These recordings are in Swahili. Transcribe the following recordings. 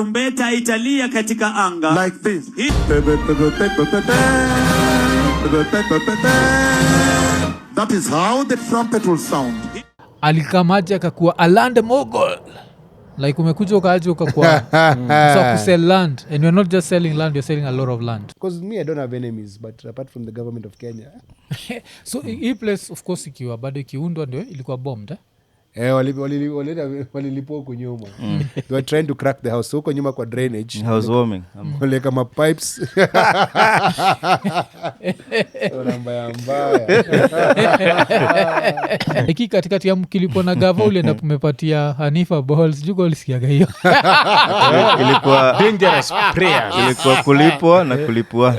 Tarumbeta italia katika anga. Like this. That is how the trumpet will sound. Alikamaja akakuwa a land mogul. Like umekuja ukaja ukakuwa so kusell land, and you're not just selling land, you're selling a lot of land. Because me, I don't have enemies, but apart from the government of Kenya. So hii place of course ikiwa bado ikiundwa ndio ilikuwa bombed. Walilipo huko nyuma. They were trying to crack the house. So huko nyuma kwa drainage. Housewarming. Wale kama pipes. Mbaya. Iki katikati ya mkilipo na gava ulienda kumepatia Hanifa balls. Juko ulisikiaga hiyo. Ilikuwa dangerous prayers. Ilikuwa kulipwa na kulipwa.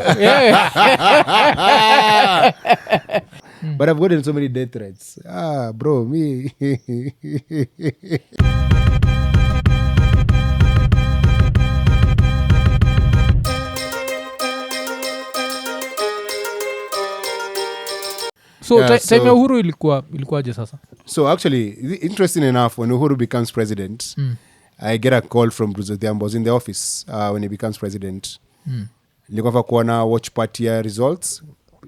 But I've gotten so many death threats. Bro, me. So time ya Uhuru ilikuwaje sasa? So actually, interesting enough, when Uhuru becomes president, I get a call from President William Ruto. I was in the office when he becomes president. Nilikuwa kuona watch party results.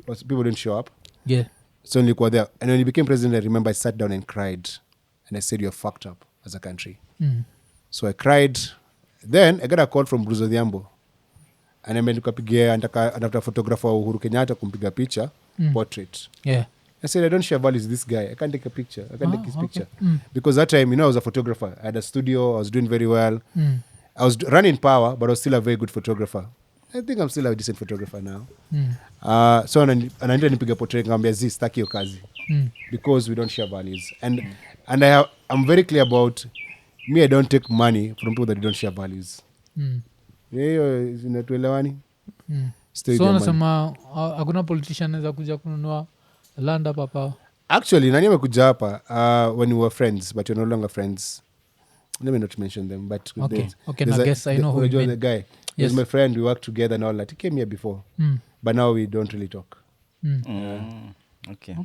People didn't show up. Yeah. So nilikuwa there. And when he became president, I remember I sat down and cried. And I said, you're fucked up as a country. So I cried. Then I got a call from President William Ruto. And I meant to another photographer Uhuru Kenyatta kumpiga picha, portrait. Yeah. I said, I don't share values with this guy. I can't take a picture. I can't take his picture. Because that time, I was a photographer. I had a studio. I was doing very well. I was running power, but I was still a very good photographer. I think I'm still a decent photographer now. So anaenda nipiga portrait ngambia staki hiyo kazi. Because we don't share values. And I'm very clear about me, I don't take money from people that don't share values. Hiyo inatuelewani. So unasema hakuna politician anaweza kuja kununua land hapa? Actually, nani amekuja hapa when we were friends, but you're no longer friends. Let me not mention them, but okay, I guess I know who you mean. The guy. Yes. He's my friend. We worked together and all that. He came here before, but now we don't really talk. Okay.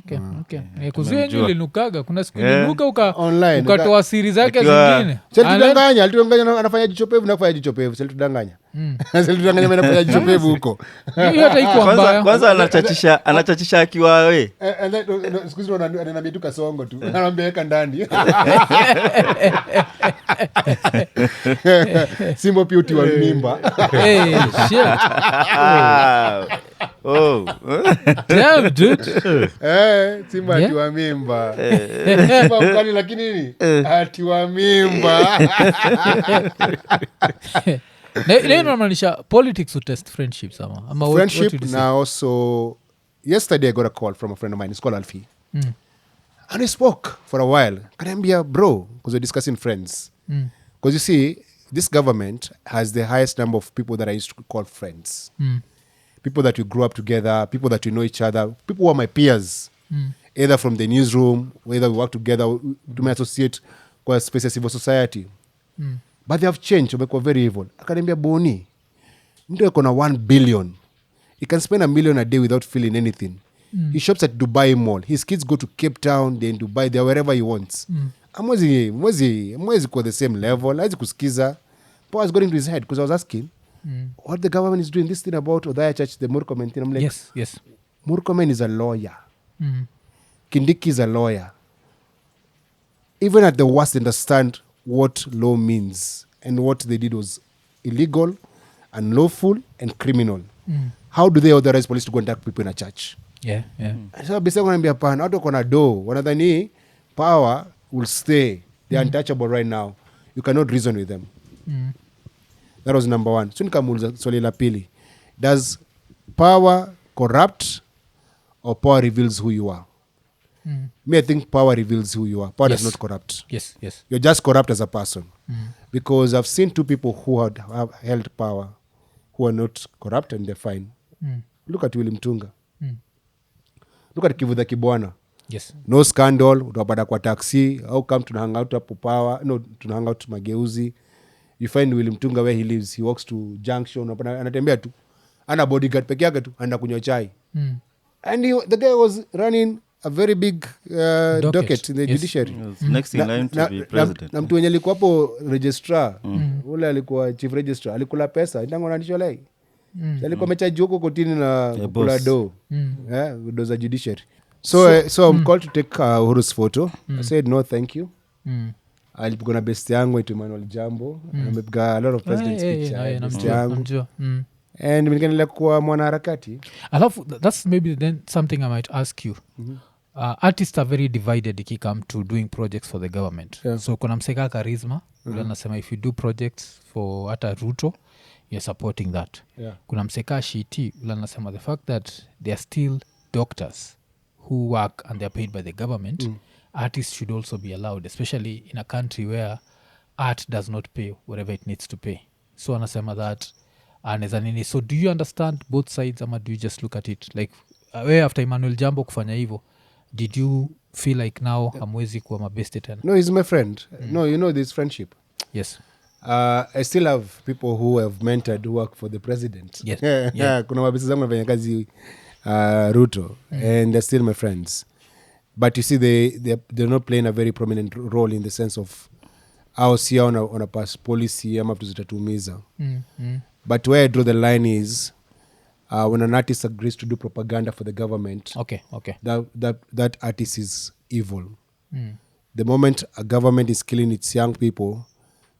Kuzienyu linukaga kuna siku linuka ukatoa siri zake zingine. Alitudanganya anafanya jichopevu na kufanya jichopevu. Alitudanganya anafanya jichopevu huko. Hiyo hata iko mbaya. Kwanza anachachisha akiwa wewe. Siku hizo ananiambia tu kasongo tu. Ananiambia weka ndani. Simbo pia utiwa mimba. Hey, shit. Oh. Damn, dude. Simba atiwa mimba. Simba mkali lakini nini? Atiwa mimba. Neno namaanisha politics to test friendships ama friendship now. So yesterday I got a call from a friend of mine. It's called Alfie. And we spoke for a while. Kaniambia, bro, because we're discussing friends. Because you see, this government has the highest number of people that I used to call friends. People that we grew up together, people that we know each other, people who are my peers, either from the newsroom, whether we work together, to my associate kwa space ya civil society. But they have changed, wamekuwa very evil. Akaniambia, Boni, mtu yuko na 1 billion. He can spend $1 million a day without feeling anything. He shops at Dubai Mall. His kids go to Cape Town, they're in Dubai, they're wherever he wants. Mwezi kwa the same level. Haizi kusikiza. Power has got into his head because I was asking, what the government is doing this thing about Odaya Church, the Murkomen thing. I'm like, yes. Murkomen is a lawyer. Kindiki is a lawyer. Even at the worst, understand what law means, and what they did was illegal, unlawful, and criminal. How do they authorize police to contact people in a church? Yeah. So basically wanaambia pana watu wako na do, wanadhani power will stay. They're untouchable right now. You cannot reason with them. That was number one. So nikamuuliza swali la pili. Does power corrupt or power reveals who you are? Me, I think power reveals who you are. Power does not corrupt. Yes. You're just corrupt as a person. Because I've seen 2 people who have held power who are not corrupt and they're fine. Look at William Tunga. Look at Kivutha Kibwana. Yes. No scandal. Utapata kwa taxi. How come to hang out hapo power? No, to hang out Mageuzi. You find William Tunga where he lives. He walks to Junction. Anatembea tu. Ana bodyguard peke yake tu. Anaenda kunywa chai. And the guy was running a very big docket in the judiciary. Next in line to be president. Na mtu wenye alikuwa hapo registrar, ule alikuwa chief registrar, alikula pesa, ndango nanisholai. Alikuwa mechaji huko kotini na kula do. Do za judiciary. So I'm called to take Uhuru's photo. I said no thank you. Alipigwa na best yangu ito Emmanuel Jambo. Amepiga a lot of president's picture. Best yangu. And nikaendelea kuwa mwanaharakati. Alafu that's maybe then something I might ask you. Artists are very divided if you come to doing projects for the government. So kuna mseka charisma, ule anasema if you do projects for hata Ruto, you're supporting that. Kuna mseka shiti, ule anasema the fact that they are still doctors who work and they are paid by the government, artists should also be allowed, especially in a country where art does not pay whatever it needs to pay. So anasema that Nini. So do you understand both sides ama do you just look at it like where after Emmanuel Jambo kufanya hivyo, did you feel like now hamwezi kuwa mabeste tena? No, he's my friend. No, you know this friendship. Yes. I still have people who have mentored who work for the president. Yes. Kuna mabesi zangu nafanya kazi Ruto and they're still my friends. But you see they're not playing a very prominent role in the sense of au sia on a pass policy ama vitu zitatuumiza. But where I draw the line is when an artist agrees to do propaganda for the government, that artist is evil. The moment a government is killing its young people,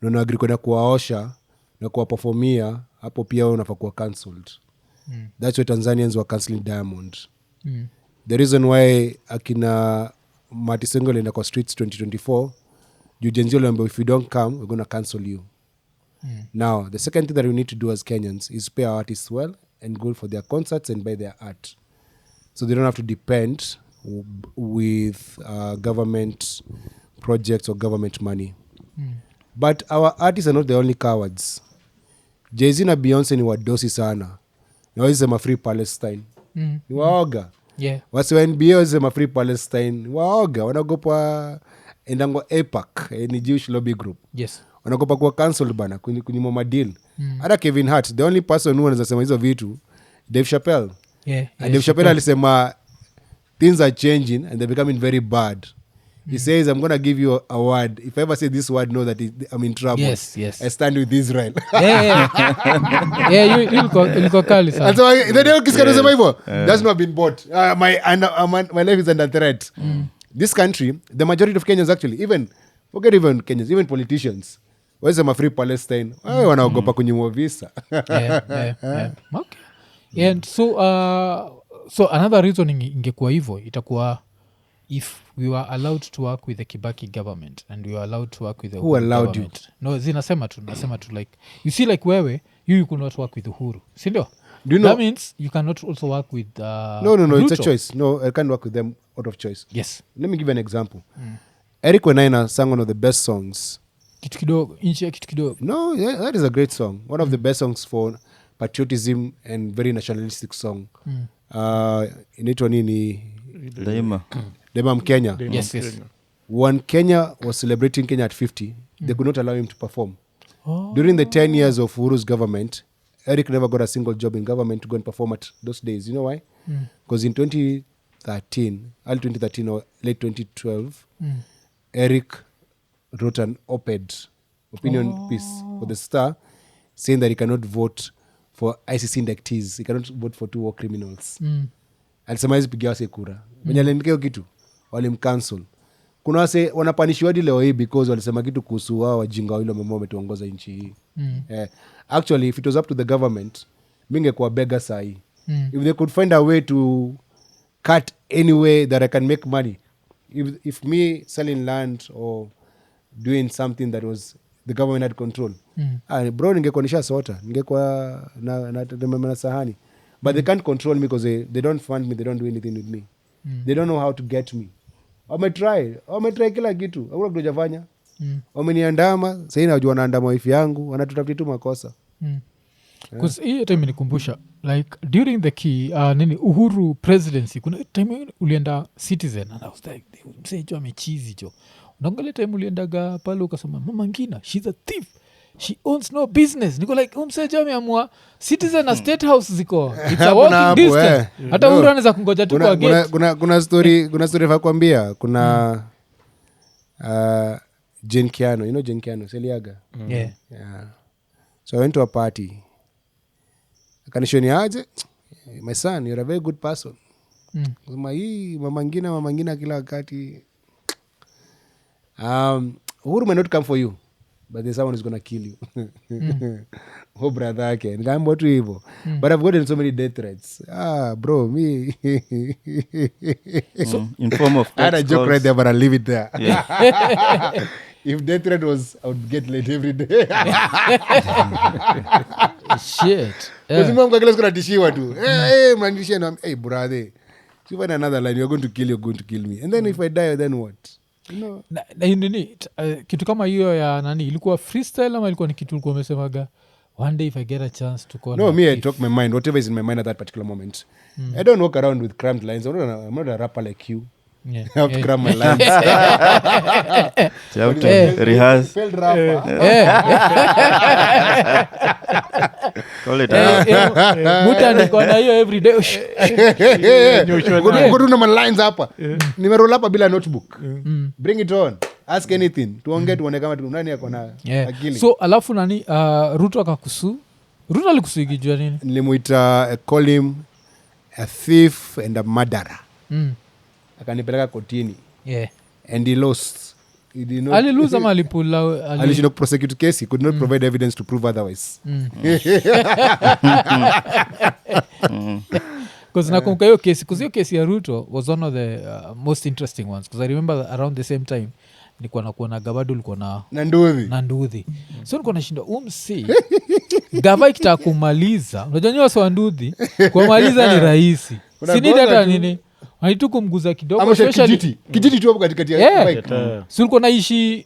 na agree kwenda kuwaosha na kuwaperformia, hapo pia unafaa kuwa cancelled. That's why Tanzanians were cancelling Diamond. The reason why akina Matisengo lenda kwa streets 2024, Jujenzio lembo, if you don't come, we're going to cancel you. Now, the second thing that we need to do as Kenyans is pay our artists well and go for their concerts and buy their art. So they don't have to depend with government projects or government money. But our artists are not the only cowards. Jay-Z na Beyonce ni wadosi sana. Ni wazisema Free Palestine. Ni waoga. Wasiwa NBA wazisema Free Palestine. Ni waoga. Wanagopa endango APAC, ni Jewish Lobby Group. Yes. Wanagopa kuwa cancelled bana, kunyimoma deal. Hata Kevin Hart, the only person who anasema hizo vitu, Dave Chappelle. And Dave Chappelle alisema things are changing and they're becoming very bad. He says, I'm going to give you a word. If I ever say this word, know that I'm in trouble. Yes. I stand with Israel. Ilikuwa kali sana. And so the day ukisikia hivyo, that's not been bought. My life is under threat. This country, the majority of Kenyans actually, forget even Kenyans, even politicians, wasema Free Palestine, wanaogopa kunyimwa visa. Okay. And so another reason ingekuwa hivyo itakuwa if we were allowed to work with the Kibaki government and we were allowed to work with the Who allowed government. No, nasema tu like you see like wewe you could not work with Uhuru. Si ndio? Do you know? That means you cannot also work with No, Ruto. it's a choice. No, I can't work with them out of choice. Yes. Let me give you an example. Eric Wenaina sang one of the best songs. Kitu kidogo, inchi ya kitu kidogo. No, that is a great song. One of the best songs for patriotism and very nationalistic song. Inaitwa nini? Daima Mkenya. Yes. When Kenya was celebrating Kenya at 50, they could not allow him to perform. During the 10 years of Uhuru's government, Eric never got a single job in government to go and perform at those days. You know why? Because in 2013, early 2013 or late 2012, Eric wrote an op-ed, opinion piece for the Star, saying that he cannot vote for ICC inductees. He cannot vote for 2 war criminals. Alisema hizi pigia wase kura. Wenye aliandika kitu, walimcancel. Kuna wase wanapanishiwa hadi leo hii because walisema kitu kuhusu wao wajinga wale ambao wametuongoza nchi hii. Actually, if it was up to the government, mingekuwa bega sahi. If they could find a way to cut any way that I can make money. If me selling land or doing something that was the government had control. Bro, ningekuwa nisha sota. Ningekuwa na sahani. But they can't control me because they don't fund me, they don't do anything with me. They don't know how to get me. Wametry kila kitu. Hakuna kitu hajafanya. Wameniandama, sasa najua wanaandama wife yangu, wanatutafutia tu makosa. Because hii time nikumbusha like during the Uhuru presidency kuna time ulienda Citizen and I was like msee jo amechizi jo. Unaangalia time uliendaga pale ukasema Mama Ngina she's a thief. she owns no business. Niko like umseja ameamua citizen na state house ziko it's a walking distance. Hata uru anaweza kungoja tu kwa gate. Kuna story fa kuambia kuna Jane Kiano, you know Jane Kiano, Seliaga. Yeah. So I went to a party. Akanishoni aje, my son, you're a very good person. Kusema hii mama ngina kila wakati. Uhuru may not come for you, but there's someone who's going to kill you. Oh, brother, yake. Nikaambia tu hivyo. But I've gotten so many death threats. Bro, me. In form of I had a text joke calls. right there, but I'll leave it there. Yeah. If death threat was, I would get late every day. Shit. Because mwangu kila siku natishiwa tu. Hey, mnanitishia na hey brother. If you find another line, you're going to kill me. And then if I die, then what? No. Nini, kitu kama hiyo ya nani ilikuwa freestyle ama ilikuwa ni kitu ulikuwa umesemaga one day if I get a chance to call No, me, I talk my mind, whatever is in my mind at that particular moment. I don't walk around with crammed lines. I'm not a rapper like you. Yeah. I have to cram my lines. So you have to rehearse. Failed rapper. Call it Muta niko na hiyo every day. Go to my lines hapa. Nimeroll hapa bila notebook. Bring it on. Ask anything. Tuongee tuone kama nani ako na akili. So alafu nani Ruto akakusu. Ruto alikusuigijua nini? Nilimuita call him a thief and a murderer. Akanipeleka kotini. Yeah. And he lost. He did not. Aliluza ama alipula Alishinda prosecute case. He could not provide evidence to prove otherwise. Because nakumbuka hiyo kesi, because hiyo kesi ya Ruto was one of the most interesting ones, because I remember around the same time nilikuwa nakuona Gabadu ulikuwa na Nduthi. So nilikuwa nashinda umsi Gava ikitaka kumaliza, unajua nyoa sawa Nduthi kumaliza ni rahisi. Sini hata nini wanitu kumguza kidogo ama kijiti tu hapo katikati ya bike. So ulikuwa naishi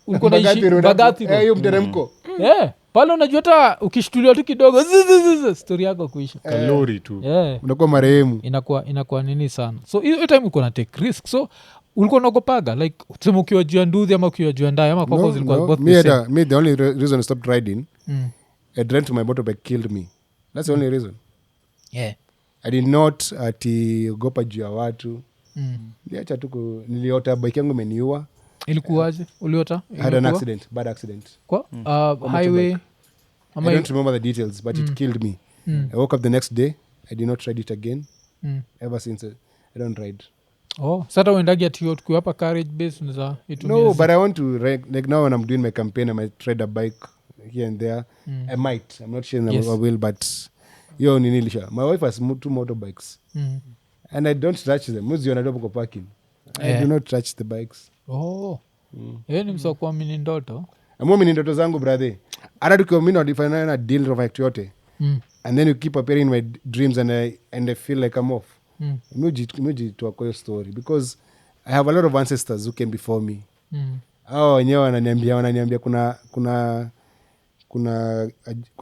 Bagathi. Hiyo mteremko. Pale unajua hata ukishtuliwa tu kidogo story yako kuisha. Kalori tu. Unakuwa marehemu. Inakuwa nini sana. So hiyo time ulikuwa na take risk. So ulikuwa unaogopaga like tuseme ukiwa juu ya Nduthi ama ukiwa juu ya Ndai ama kwako zilikuwa both the same. Me the only reason I stopped riding, a rent to my motorbike killed me. That's the only reason. Yeah. I did not ogopa juu ya watu. Niliacha tu niliota bike yangu imeniua. Ilikuwaje? Uliota? I had an accident, bad accident. Kwa highway. I don't remember the details, but it killed me. I woke up the next day. I did not ride it again. Ever since I don't ride. Oh, sasa uendagi ati tukiwa hapa carriage base unaweza itumia. No, but I want to ride, like now when I'm doing my campaign, I might ride a bike here and there. I might. I'm not sure I will, but yo ninilisha. My wife has 2 motorbikes. And I don't touch them. Muzi wanadua kwa parking. I do not touch the bikes. Oh. Ni msa kuamini ndoto. Amwamini ndoto zangu brother. Hata tukiwa mimi nodifanya na deal of act yote. And then you keep appearing in my dreams and I feel like I'm off. Muji to a story because I have a lot of ancestors who came before me. Wenyewe wananiambia kuna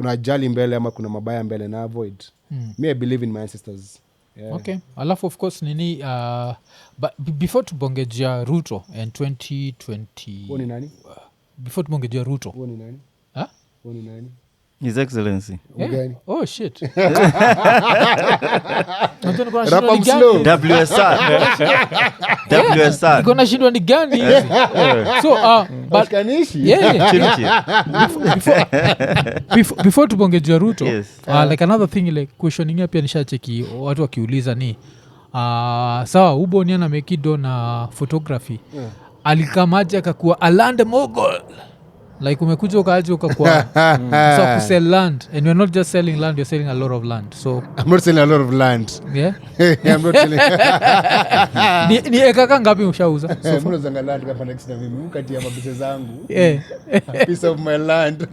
ajali mbele ama kuna mabaya mbele na avoid. Me I believe in my ancestors. Yeah. Okay. Alafu of course nini but before tubongejia Ruto and 2020. Woni nani? Before tubongejia Ruto. Woni nani? Woni nani? His Excellency. Ugani. Oh shit. Rapam slow. WSR. Niko nashindwa ni gani hizi. So but Kanishi. before tubongejia Ruto, Yes. like another thing like questioning pia nishacheki watu wakiuliza ni sawa uboni ana mekido na photography. Alikamaje akakuwa a land mogul. Like umekuja ukaaje ukakuwa so kusell land and you're not just selling land, you're selling a lot of land. So I'm not selling a lot of land. Yeah. I'm not selling. ni eka ngapi ushauza? Mbona zanga land hapa next na mimi ukati ya mabise zangu. A piece of my land.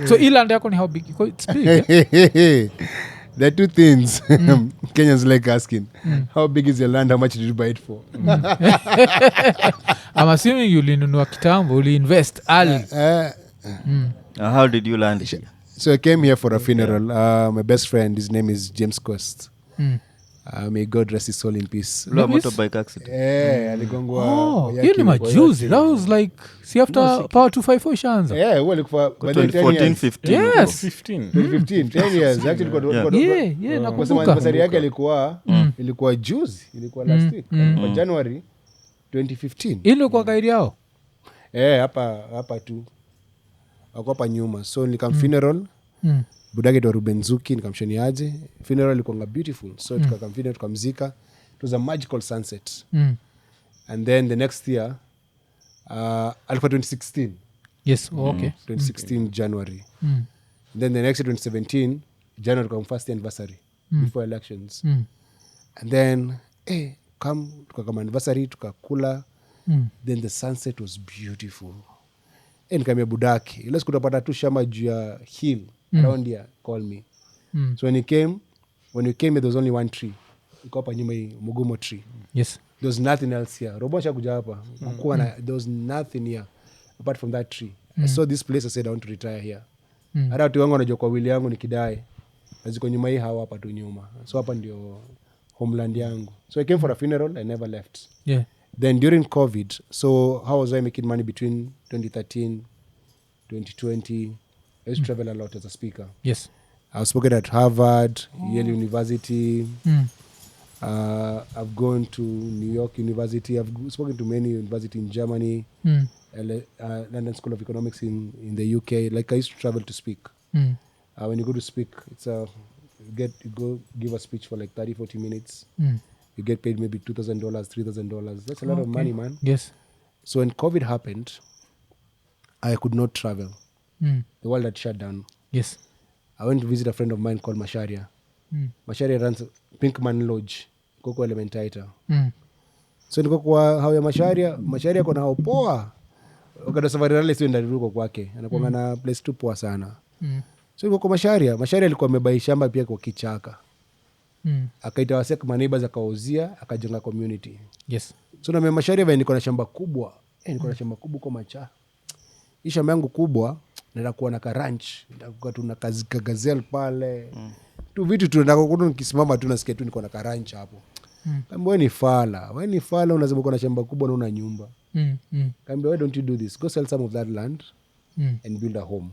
So hii land yako ni how big? It's big. Yeah? There are 2 things Kenyans like asking. How big is your land? How much did you buy it for? I'm assuming you linunua kitambo, uli invest early. How did you land? So I came here for a funeral. My best friend, his name is James Coast. May God rest his soul in peace. Low motorbike accident. Aligongwa. Hiyo ni majuzi. That was like see after Power 254 ishaanza. Huwa alikuwa by the 2014, 15. Yes. 2015 10 years actually nakumbuka. anniversary yake ilikuwa juzi, ilikuwa last week kwa January 2015. Ile kwa kaidi yao. Hapa tu ako hapa nyuma, so nikam funeral budake to Ruben Zuki, nikamshoni aje funeral ilikuwa beautiful, so tukakam funeral tukamzika. It was a magical sunset. And then the next year alikuwa 2016. Yes, okay. 2016 January. Then the next year 2017 January come first anniversary before elections. And then tukakam anniversary tukakula. Then the sunset was beautiful. Nikamwambia budaki ile siku tutapata tu shamba juu ya hill around here, call me. So when we came there was only one tree. Iko hapa nyuma hii mugumo tree. Yes. There was nothing else here. Robosha kuja hapa. There was nothing here apart from that tree. I saw this place, I said I want to retire here. Hata watu wangu wanajua kwa wili yangu nikidai. Aziko nyuma hii hawa hapa tu nyuma. So hapa ndio homeland yangu. So I came for a funeral, I never left. Yeah. Then during COVID, so how was I making money between 2013, 2020? I used to travel a lot as a speaker. Yes. I was spoken at Harvard, Yale University. I've gone to New York University. I've spoken to many universities in Germany, London School of Economics in the UK. Like I used to travel to speak. When you go to speak, it's you go give a speech for like 30-40 minutes. You get paid maybe $2,000, $3,000. That's a lot of money, man. Yes. So when COVID happened, I could not travel. The world had shut down. Yes. I went to visit a friend of mine called Masharia. Masharia runs Pinkman Lodge, Koko Elementaita. So niko kwa hao ya Masharia kona hao poa. Wakati safari rally sio ndaruko kwake. Anakuwa na place tu poa sana. So niko kwa Masharia alikuwa amebai shamba pia kwa kichaka. Akaita wasek maneighbors akawauzia, akajenga community. Yes. So na Masharia vile niko na shamba kubwa. Niko na shamba kubwa kwa macha. Hii shamba yangu kubwa nitakuwa na ranch, nitakuwa tuna gazelle pale. Tu vitu tunataka kuona nikisimama tu nasikia tu niko na ranch hapo. Kamba wewe ni fala unasema uko na shamba kubwa na una nyumba. Kamba why don't you do this? Go sell some of that land and build a home.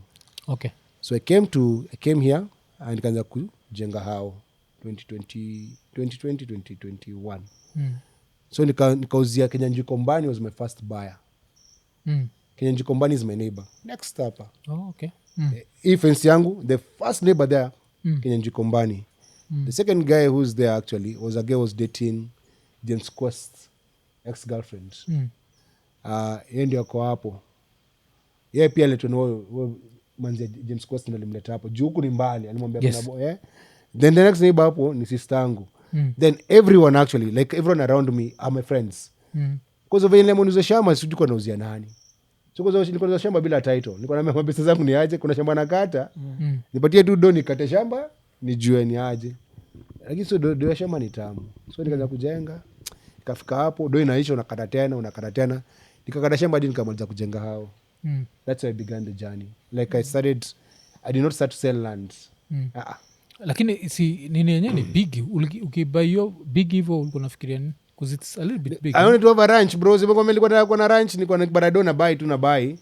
Okay. So I came here and nikaanza kujenga hao 2021. So nikauzia Kenyan Jikombani was my first buyer. Kenyan Jikombani is my neighbor. Next hapa. Oh, okay. Hii fence yangu, the first neighbor there, Kenyan Jikombani. The second guy who's there actually was a girl who was dating James Quest's ex-girlfriend. Yeye ndio ako hapo. Yeye pia letonwa manzi James Quest ndio alimleta hapo. Juu huku ni mbali, alimwambia Yes. kuna Then the next neighbor hapo ni sister yangu. Then everyone actually, like everyone around me are my friends. Because of ile monizo shamba sijui kwa nauzia nani. So kwa nilikuwa na shamba bila title. Nilikuwa na pesa zangu ni aje, kuna shamba nakata. Nipatie tu do nikate shamba, nijue ni aje. Lakini so do ya shamba ni tamu. So nikaanza kujenga. Nikafika hapo, do inaisha unakata tena. Nikakata shamba hadi nikamaliza kujenga hao. That's how I began the journey. Like I did not start to sell land. Lakini si nini yenyewe ni big. Ukibuy hiyo big hivyo ulikuwa unafikiria nini? Because it's a little bit big. I wanted to have a ranch, bro. Sema nilikuwa nataka na ranch, nilikuwa na barado na buy.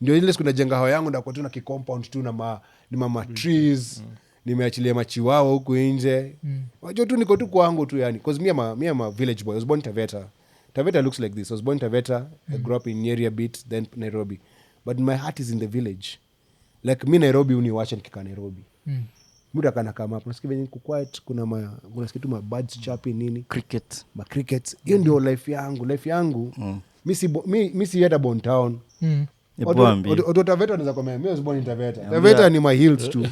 Ndio ile siku najenga hao yangu ndakuwa tu na compound tu na mama trees. Nimeachilia machiwawa huku nje. Wajua tu niko tu kwangu tu yani. Because me I'm a village boy. I was born in Taveta. Taveta looks like this. I was born in Taveta. I grew up in Nyeri a bit, then Nairobi. But my heart is in the village. Like me Nairobi uniwacha nikika Nairobi. Muda kana kama hapo nasikia venye quiet, kuna nasikia tu ma birds chirping nini, crickets. Hiyo ndio life yangu. Mimi si hata born town. Oto Taveta unaweza kama mimi was born in Taveta. Taveta ni my hills too.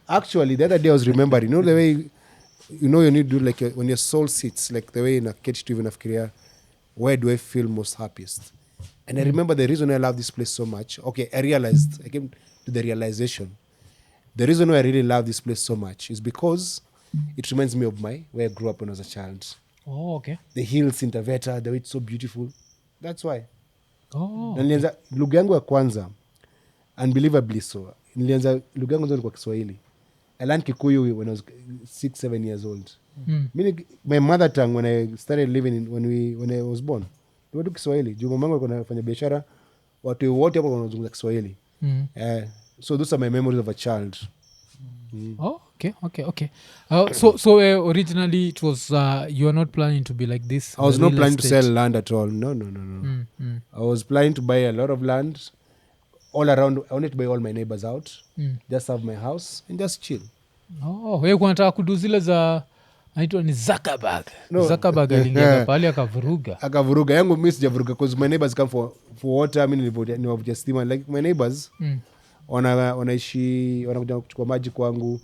Actually the other day I was remembering, the way you need to do like when your soul sits, like the way in a cage to even nafikiria where do I feel most happiest. And I remember the reason I love this place so much. Okay, I came to the realization. The reason why I really love this place so much is because it reminds me of where I grew up when I was a child. Oh, okay. The hills in Taveta, the way it's so beautiful. That's why. Oh. Na nilianza lugha yangu ya kwanza, unbelievably so. Nilianza lugha yangu nzuri kwa Kiswahili. I learned Kikuyu when I was 6-7 years old. Meaning, my mother tongue when I started living when I was born tu Kiswahili juu mamangu alikuwa anafanya biashara, watu wote hapo wanazungumza Kiswahili. So those are my memories of a child. Oh, okay. So originally it was you are not planning to be like this. I was not planning to sell land at all. No. I was planning to buy a lot of land all around. I wanted to buy all my neighbors out, just have my house and just chill. Wewe kunataka kudu zile za naitwa ni Zuckerberg. Zuckerberg aliingia pale akavuruga yangu. Mimi sijavuruga because my neighbors come for water. Mimi nilivotia stima, like my neighbors wanaishi wanakuja kuchukua maji kwangu.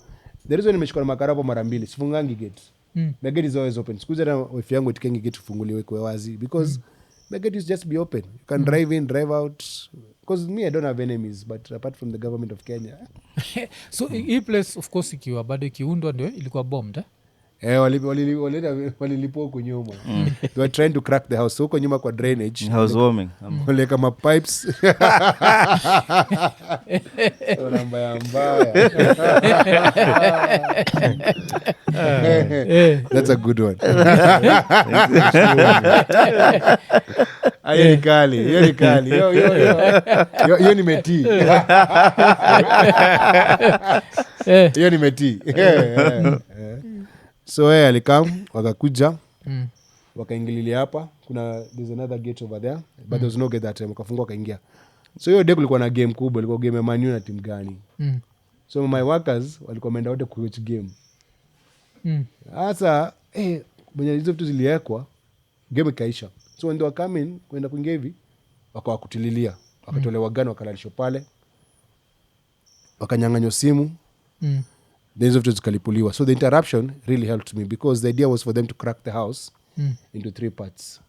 The reason nimeshikwa na makara hapo mara mbili, sifungangi gate. My gate is always open. Sikuja na wife yangu itikengi gate ufunguliwe kwa wazi because my gate is just be open. You can drive in, drive out. Because me, I don't have enemies, but apart from the government of Kenya. So hii place of course ikiwa bado ikiundwa ndio ilikuwa bombed. Walilipo huko nyuma. They were trying to crack the house. So huko nyuma kwa drainage. Housewarming. Waleka ma pipes. Mbaya. That's a good one. Hiyo ni kali. Hiyo ni meti. Hiyo ni meti. So alikam wakakuja wakaingililia hapa. There's another gate over there, but there was no gate that time. Wakafungua wakaingia. So hiyo day kulikuwa na game kubwa, ilikuwa game ya Man U na timu gani. So my workers walikuwa wameenda wote kuwatch game. Sasa mwenye hizo vitu ziliwekwa, game ikaisha. So when they were coming kwenda kuingia hivi, wakawakutililia, wakatolewa gani, wakalalishwa pale, wakanyang'anywa simu. Then hizo vitu zikalipuliwa. So the interruption really helped me because the idea was for them to crack the house into 3 parts.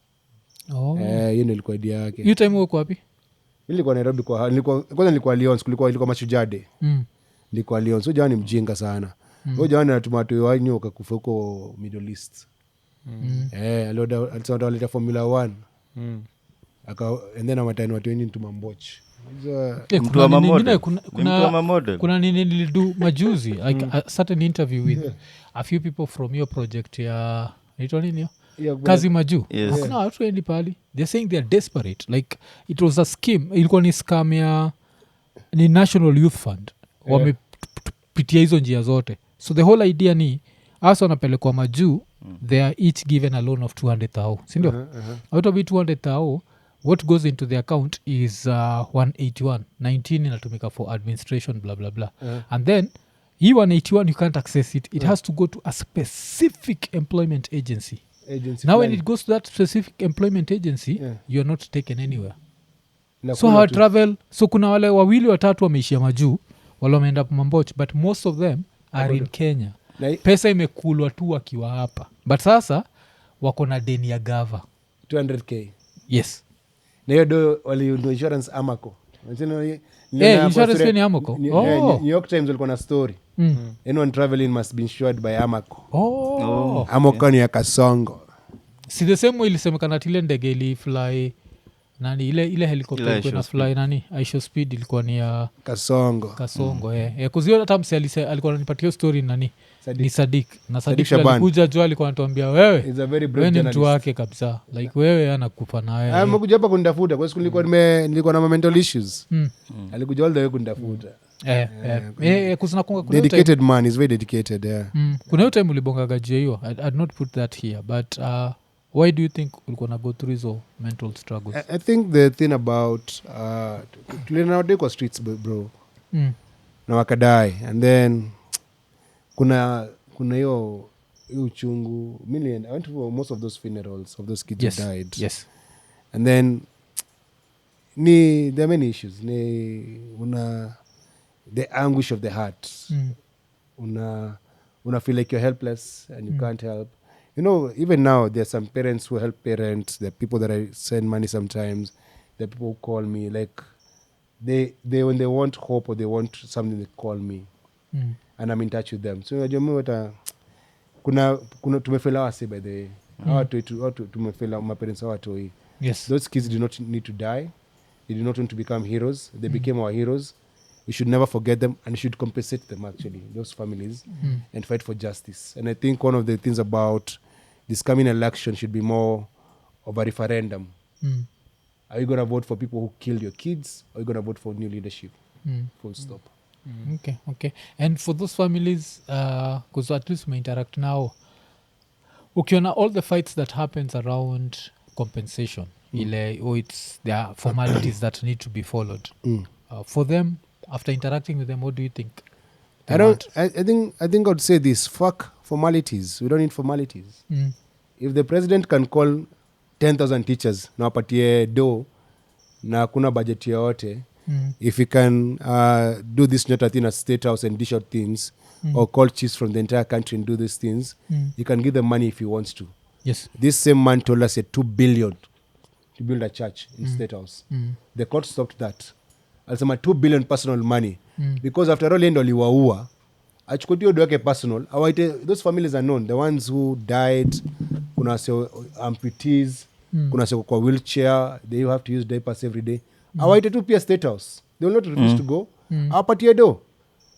Hiyo ndio ilikuwa idea yake. You time uko wapi? Nilikuwa Nairobi nilikuwa Lyon, ilikuwa Mashujaa Day. Nilikuwa Lyon. So jana ni mjinga sana. Huyo jana anatuma watu wanyu wakakufa huko Middle East. Alisema waleta Formula 1. And then amatani watu wengi ntuma mboch. Kuna nini nilidu majuzi like a certain interview with a few people from your project ya naitwa nini kazi maju. Kuna watu endi pali they're saying they're desperate, like it was a scheme, ilikuwa ni scam ya ni National Youth Fund. Wamepitia hizo njia zote, so the whole idea ni hasa wanapelekwa majuu, they are each given a loan of 200,000 sindio? Out of it 200,000 what goes into the account is 181. 19 inatumika for administration blah blah blah. And then hii 181 you can't access it. It has to go to a specific employment agency. Now when it goes to that specific employment agency, you're not taken anywhere. So how travel, so kuna wale wawili watatu wameishia majuu, wale wameenda mamboch, but most of them are in Kenya. Pesa imekulwa tu wakiwa hapa, but sasa wako na deni ya gava 200k. Yes. Na hiyo do waliundo insurance Amaco. Insurance ni Amaco. New York Times walikuwa na story. Anyone traveling must be insured by Amaco. Amaco ni ya Kasongo. Si the same way ilisemekana tile ndege ilifly nani ile helicopter ilikuwa na fly nani Aisho Speed ilikuwa ni ya Kasongo. Kuzio hata mse alikuwa ananipatia story nani ni Sadik. Na Sadik alikuja jua alikuwa anatuambia wewe ni mtu wake kabisa, like wewe anakufa na wewe. Amekuja hapa kunitafuta kwa sababu nilikuwa na mental issues. Alikuja all the way kunitafuta. Kuna dedicated man, is very dedicated. Kuna hiyo time ulibonga hiyo. I'd not put that here, but why do you think ulikuwa na go through hizo mental struggles? I think the thing about tulinao kwa streets bro. Na wakadai, and then kuna hiyo uchungu. I went to most of those funerals of those kids who died. Yes. And then there are many issues. The anguish of the heart. Una feel like you're helpless and you can't help. You know, even now there are some parents who help parents. There are people that I send money sometimes. There are people who call me, like they when they want hope or they want something, they call me. And I'm in touch with them. So unajua mimi kuna tumefela wase by the way. Tumefela my parents hawatoi. Yes. Those kids do not need to die. They do not want to become heroes. They became our heroes. we should never forget them and we should compensate them, actually, those families, and fight for justice. And I think one of the things about this coming election should be more of a referendum. Are you going to vote for people who killed your kids, or are you going to vote for new leadership? Full stop. Okay. And for those families, because at least we interact now, ukiona all the fights that happens around compensation, there are formalities that need to be followed. For them, after interacting with them, what do you think? I think I'd say this: fuck formalities. We don't need formalities. If the president can call 10,000 teachers na wapatie do na kuna budget yote, if he can do this Kenyatta thing at State House and dish out things, or call chiefs from the entire country and do these things, he can give them money if he wants to. Yes. This same man told us 2 billion to build a church in State House. The court stopped that. Alisema 2 billion personal money. Because after all, endo liwaua, achukutie do yake personal. Those families are known. The ones who died, kuna amputees, kuna kwa wheelchair, they have to use diapers every day. Awaite tu pia State House. They will not refuse to go. Apatie do.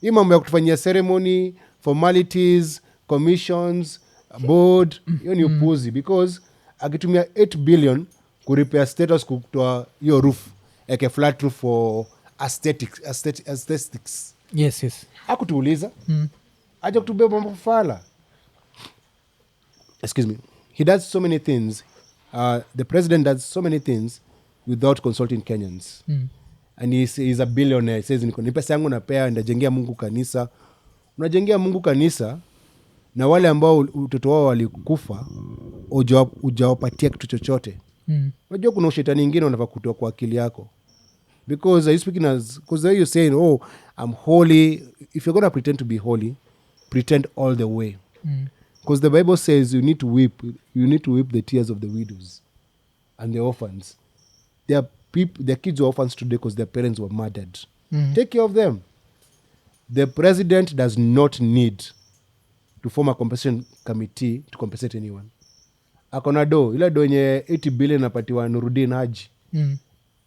Hii mambo ya kutufanyia ceremony, formalities, commissions, board, hiyo ni upuzi. Because akitumia 8 billion kurepair State House, kutoa hiyo roof, like a flat roof for aesthetics. Yes. Hakutuuliza. Aje kutubeba mambo fala. Excuse me. He does so many things. The president does so many things without consulting Kenyans. And he's a billionaire. He says, ni pesa yangu napea, ndajengea Mungu kanisa. Unajengea Mungu kanisa, na wale ambao utoto wao walikufa, ujawapatia kitu chochote. Unajua kuna ushetani ingine unafaa kutoa kwa akili yako. Because are you speaking because you're saying, oh, I'm holy. If you're going to pretend to be holy, pretend all the way. Because the Bible says you need to weep the tears of the widows and the orphans. Their kids were orphans today because their parents were murdered. Take care of them. The president does not need to form a compensation committee to compensate anyone. Akona do, ila do nye 80 billion napatiwa Nuruddin Haji.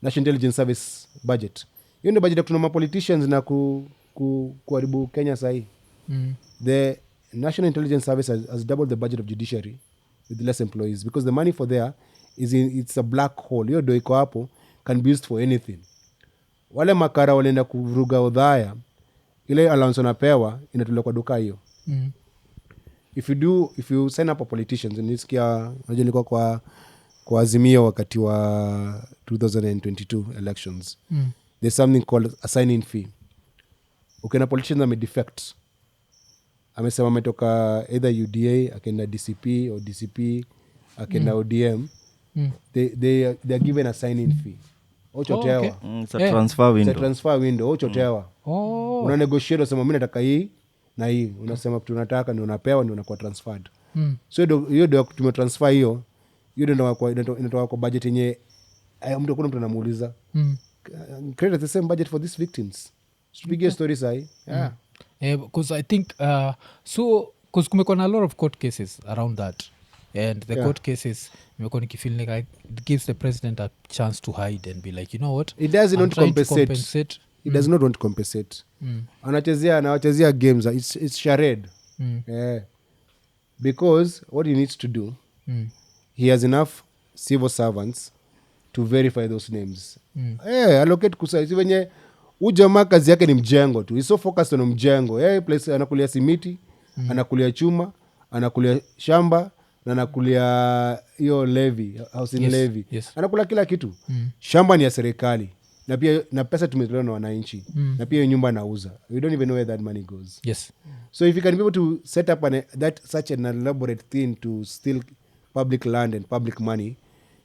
National Intelligence Service budget. Hiyo ndio budget ya kutunoma politicians na kuharibu Kenya sahi. The National Intelligence Service has doubled the budget of judiciary with less employees because the money for there it's a black hole. Hiyo do iko hapo can be used for anything. Wale makara walienda kuvuruga udhaya, ile allowance wanapewa inatolewa kwa duka hiyo. If you sign up a politicians, nisikia unajua nilikuwa kwa Azimio wakati wa 2022 elections. There's something called a sign-in fee. Ukiona politicians amedefect, amesema ametoka either UDA akaenda DCP or DCP akaenda ODM, they are given a sign-in fee. Ochotewa. Okay. It's a transfer window. It's a transfer window. Ochotewa. Una negotiate, unasema mimi nataka hii na hii. Unasema tunataka ndio unapewa ndio unakuwa transferred. So hiyo ndio tumetransfer hiyo. Hiyo ndio inatoka kwa budget yenye mtu anamuuliza. Create the same budget for these victims. Tupige stories hai. Yeah. Because I think because kumekuwa na a lot of court cases around that. And the court cases imekuwa nikifeel like it gives the president a chance to hide and be like, you know what? He doesn't want to compensate. He does not want to compensate. Anachezea games. It's charade. Because what he needs to do, he has enough civil servants to verify those names. Allocate kusaisi wenye ujamaa kazi yake ni mjengo tu. He's so focused on mjengo. Place anakulia simiti, anakulia chuma, anakulia shamba, na anakulia hiyo levy, housing levy. Yes. Anakula kila kitu. Shamba ni ya serikali. Na pia na pesa tumetolewa na wananchi. Na pia nyumba anauza. We don't even know where that money goes. Yes. So if you can be able to set up such an elaborate thing to steal public land and public money,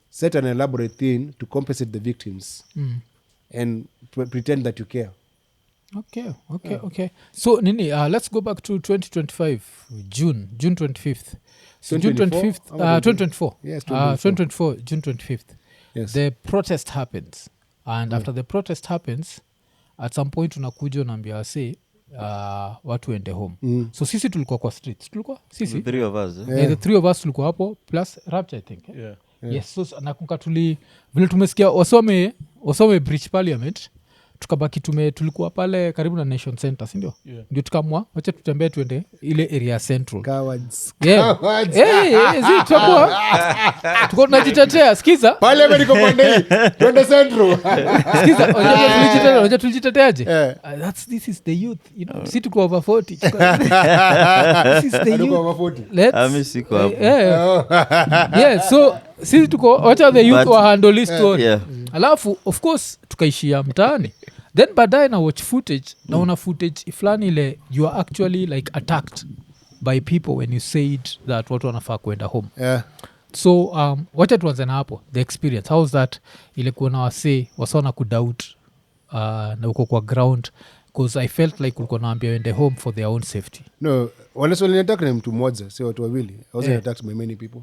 set an elaborate thing to compensate the victims and pretend that you care. Okay. So Nini, let's go back to 2025, June 25th. So June 25th, 2024. Yes, 2024, June 25th. Yes. The protest happens. And after the protest happens, at some point unakuja unaambia wase watu ende home. So sisi tulikuwa kwa streets. Tulikuwa sisi. The three of us. The three of us tulikuwa hapo plus Rapture, I think. Yes, so nakumbuka vile tumesikia wasome Bridge Parliament, tukabaki tulikuwa pale karibu na Nation Center, si ndio? Ndio tukamwa wacha tutembee tuende ile area central. Cowards. Yeah. Tuko tunajitetea. Sikiza. Pale niko pande. Twende central. Sikiza, unajua tulijiteteaje? This is the youth, you know. Si tuko over 40. This is the youth. Over 40. Ami siko hapo. Yeah, so sisi tuko wacha the youth wa handle this story. Yeah. Alafu of course tukaishia mtaani. Then baadaye na watch footage, naona footage fulani ile you are actually like attacked by people when you said that watu wanafaa kwenda home. Yeah. So wacha tuanze na hapo the experience. How's that ile kuona wasona kudoubt na uko kwa ground, because I felt like ulikuwa naambia wende home for their own safety. No, wale attack ni mtu mmoja, sio watu wawili. I wasn't attacked by many people.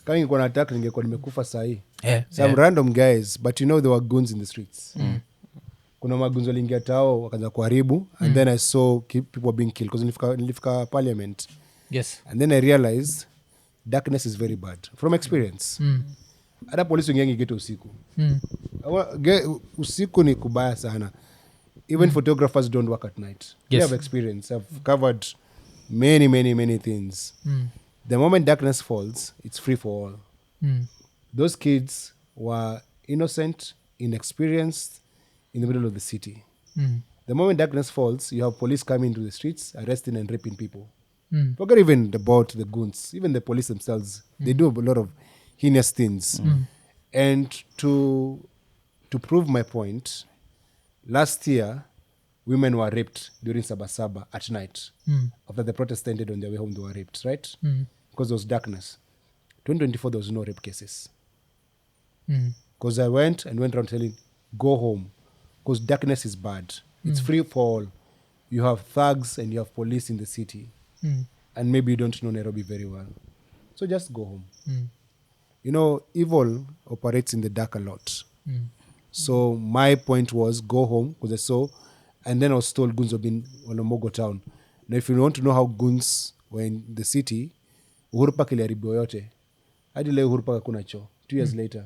Kama ningekuwa na attack ningekuwa nimekufa sahi. Some random guys, but you know there were goons in the streets. Kuna magunzo waliingia tao wakaanza kuharibu, and then I saw people being killed because nilifika parliament. Yes. And then I realized darkness is very bad from experience. Hata polisi wengi geto usiku. Usiku ni kubaya sana. Even photographers don't work at night. Yes. I have experience. I've covered many things. The moment darkness falls, it's free for all. Those kids were innocent, inexperienced, in the middle of the city. The moment darkness falls, you have police coming into the streets, arresting and raping people. Forget even about the goons. Even the police themselves, they do a lot of heinous things. And to prove my point, last year, women were raped during Sabasaba at night. After the protest ended on their way home, they were raped, right? Because there was darkness. 2024, there was no rape cases. Because I went around telling, go home. Because darkness is bad. It's free for all. You have thugs and you have police in the city. And maybe you don't know Nairobi very well. So just go home. You know, evil operates in the dark a lot. So my point was go home, because I saw, and then I was told goons have been on Omogo town. Now if you want to know how goons were in the city, Uhuru Park iliharibiwa yote. Hadi leo Uhuru Park hakuna choo. 2 years later.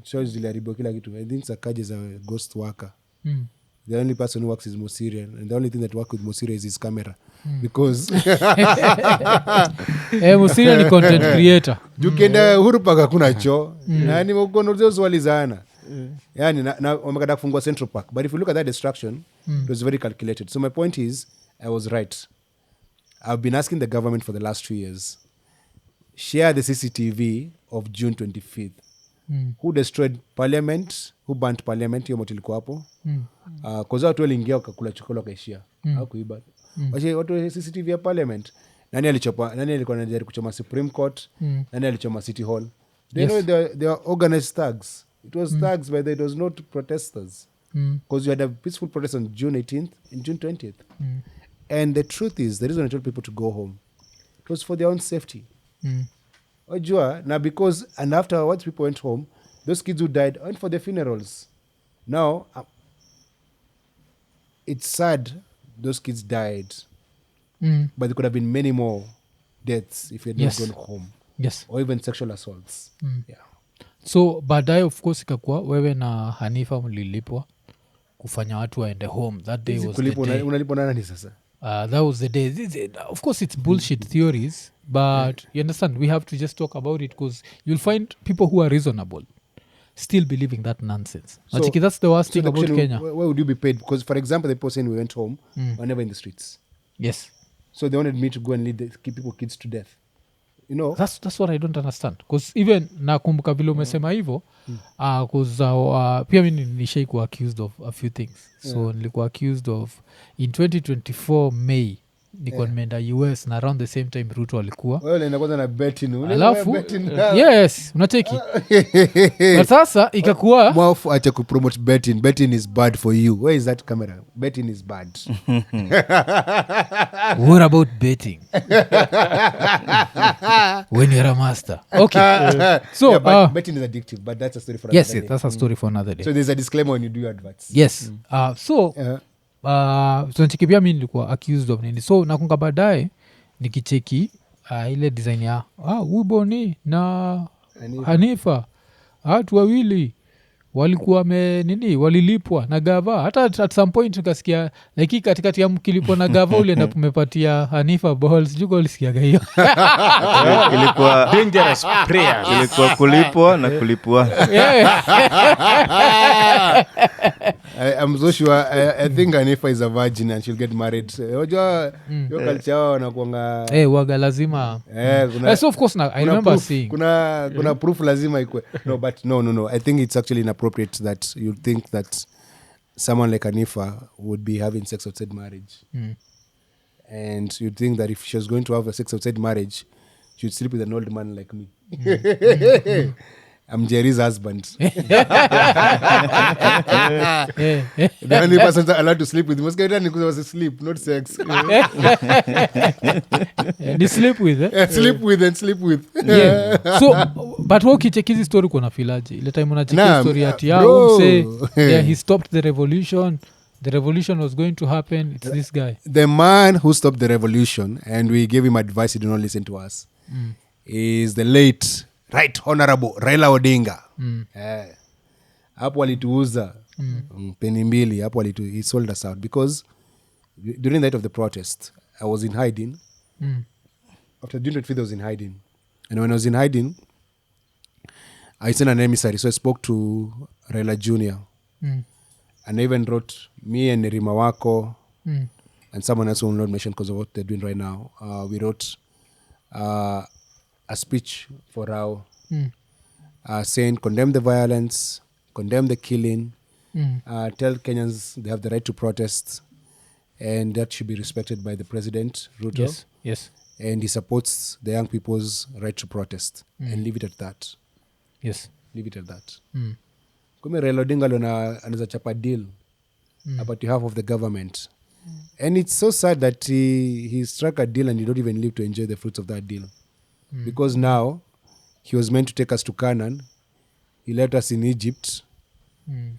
Choo ziliharibiwa kila kitu. I think Sakaja is a ghost worker. The only person who works is Mosirian, and the only thing that works with Mosiria is his camera. Because Mosiria ni content creator. Ukienda Uhuru Park hakuna choo. Nani mkono swali sana. Yani na wamekata kufungua Central Park. But if you look at that destruction, it was very calculated. So my point is, I was right. I've been asking the government for the last 2 years, share the CCTV of June 25th. Who destroyed parliament, who burnt parliament, hiyo moto ilikuwa hapo. Kwa watu waliingia wakakula chakula wakaishia. Hakuiba. Watu CCTV ya parliament. Nani alikuwa anajaribu kuchoma Supreme Court? Nani alichoma City Hall? They know they are organized thugs. It was thugs, but it was not protesters. Because you had a peaceful protest on June 18th and June 20th. And the truth is, the reason I told people to go home, it was for their own safety. Now because, and afterwards people went home, those kids who died went for their funerals. Now, it's sad those kids died, but there could have been many more deaths if you had not gone home. Yes. Or even sexual assaults. Yeah. So baadaye of course ikakuwa wewe na Hanifa mlilipwa kufanya watu waende home. That day was the day. Unalipwa na nani sasa? That was the day. Of course it's bullshit theories, but you understand, we have to just talk about it, because you'll find people who are reasonable still believing that nonsense. So, that's the worst thing about Kenya. Why would you be paid? Because, for example, the person we went home were never in the streets. Yes. So they wanted me to go and keep people kids to death. You know? That's what I don't understand. Because even nakumbuka vile umesema hivyo, because pia mimi nilishai accused of a few things. So nilikuwa accused of in 2024 May nilikuwa nimeenda US na around the same time Ruto alikuwa. Wewe unaenda kwanza na betting. Alafu yes, unacheki. But sasa ikakuwa mwafu acha kupromote betting. Betting is bad for you. Where is that camera? Betting is bad. What about betting? When you're a master. Okay. So but betting is addictive, but that's a story for another day. Yes, that's a story for another day. So there's a disclaimer when you do your adverts. Yes. So tunachikipia mi nilikuwa accused of nini. So nakunga baadaye nikicheki ile design ya Uboni na Hanifa watu wawili walikuwa nini walilipwa na gava. Hata at some point nikasikia like katikati ya mkilipwa na gava ulienda pumepatia Hanifa balls juko ulisikiaga hiyo. Ilikuwa dangerous prayers. ilikuwa kulipwa na kulipwa. I'm so sure I think Hanifa is a virgin and she'll get married. Unajua hiyo culture wao wanakuanga waga lazima kuna so of course now I remember proof, seeing kuna proof lazima ikwe. No, but no. I think it's actually inappropriate that you think that someone like Hanifa would be having sex outside marriage. And you'd think that if she was going to have a sex outside marriage, she'd sleep with an old man like me. I'm Jerry's husband. The only person allowed to sleep with him was sleep, not sex. Ni sleep with Sleep with and sleep with. So but ukicheck hizi story kuna filaje ile time unacheki Nah, story ati bro. say yeah, he stopped the revolution was going to happen. It's this guy, The man who stopped the revolution, and we gave him advice, he did not listen to us, is the late Right Honorable Raila Odinga. Hapo alituuza peni mbili. Hapo he sold us out because during the night of the protest I was in hiding. After June 25th I was in hiding, and when I was in hiding I sent an emissary, so I spoke to Raila Jr. And I even wrote, me and Nerima Wako and someone else who will not mention because of what they're doing right now, we wrote a speech for Rao saying condemn the violence, condemn the killing, tell Kenyans they have the right to protest, and that should be respected by the President Ruto. yes And he supports the young people's right to protest, and leave it at that. Leave it at that. Kume Raila Odinga anaweza chapa deal about half of the government. And it's so sad that he struck a deal and he don't even live to enjoy the fruits of that deal. Because now he was meant to take us to Canaan. He left us in Egypt.